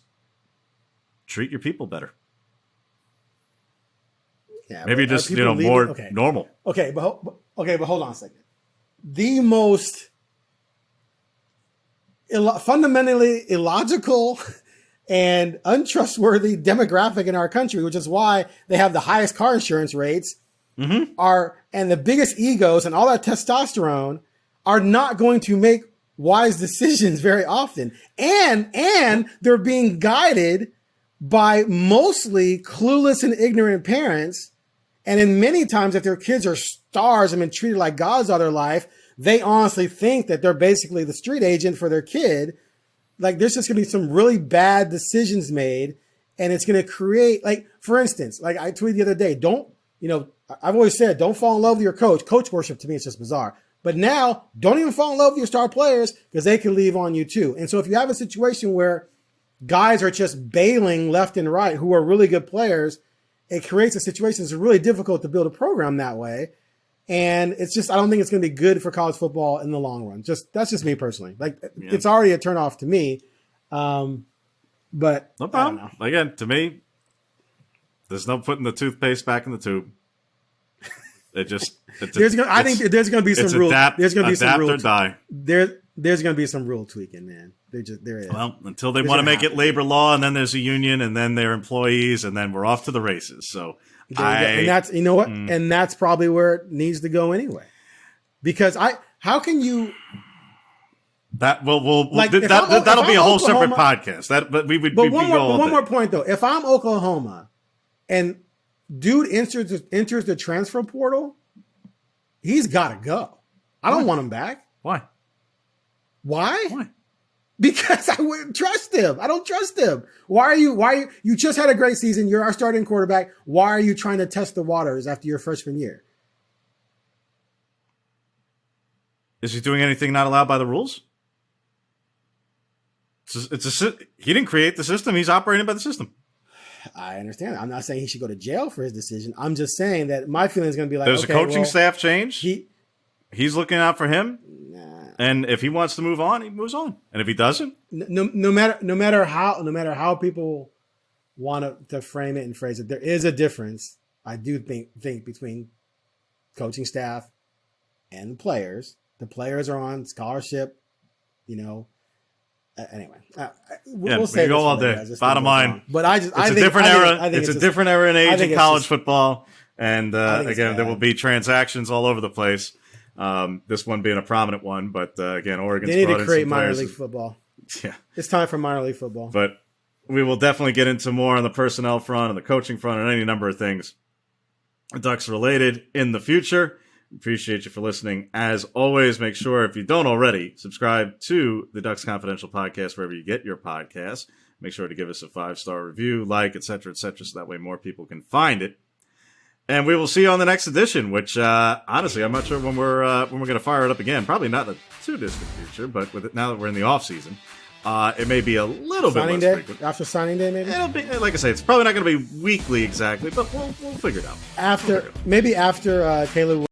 treat your people better. Yeah, maybe just more normal. Okay, but hold on a second. The most fundamentally illogical and untrustworthy demographic in our country, which is why they have the highest car insurance rates, and the biggest egos and all that testosterone, are not going to make wise decisions very often, and they're being guided by mostly clueless and ignorant parents. And in many times, if their kids are stars and been treated like gods all their life, they honestly think that they're basically the street agent for their kid. Like, there's just going to be some really bad decisions made, and it's going to create, like, for instance, like I tweeted the other day, I've always said, don't fall in love with your coach. Coach worship, to me, is just bizarre. But now, don't even fall in love with your star players, because they can leave on you too. And so if you have a situation where guys are just bailing left and right who are really good players, it creates a situation that's really difficult to build a program that way. And it's just, I don't think it's going to be good for college football in the long run. That's just me personally. Like, It's already a turnoff to me. But no problem. I don't know. Again, to me, there's no putting the toothpaste back in the tube. I think there's going to be some rule. There's going to be some rule. There's going to be some rule tweaking, man. There is. Well, until they want to make it labor law, and then there's a union, and then they're employees, and then we're off to the races. So, and that's and that's probably where it needs to go anyway. Because how can you? That'll be a whole separate podcast. But one more point though. If I'm Oklahoma, and dude enters the transfer portal, he's got to go. I don't want him back. Why? Because I wouldn't trust him. I don't trust him. Why are you just had a great season. You're our starting quarterback. Why are you trying to test the waters after your freshman year? Is he doing anything not allowed by the rules? He didn't create the system. He's operating by the system. I understand. I'm not saying he should go to jail for his decision. I'm just saying that my feeling is going to be like, there's a coaching staff change. He's looking out for him. And if he wants to move on, he moves on. And if he doesn't, no matter how people want to frame it and phrase it, there is a difference. I do think between coaching staff and the players. The players are on scholarship, Anyway, we'll say go all day. Bottom line, but it's a different era. It's a different era in age in college football, and again, there will be transactions all over the place. This one being a prominent one, but again, Oregon's they need to create minor league football. Yeah, it's time for minor league football. But we will definitely get into more on the personnel front and the coaching front and any number of things Ducks related in the future. Appreciate you for listening. As always, make sure, if you don't already, subscribe to the Ducks Confidential podcast wherever you get your podcasts. Make sure to give us a 5-star review, like, etc., etc., so that way more people can find it. And we will see you on the next edition, which, honestly, I'm not sure when we're going to fire it up again. Probably not in the too distant future, but with it, now that we're in the off season, it may be a little bit less frequent. After signing day, maybe? It'll be, like I say, it's probably not going to be weekly exactly, but we'll figure it out. Maybe after Taylor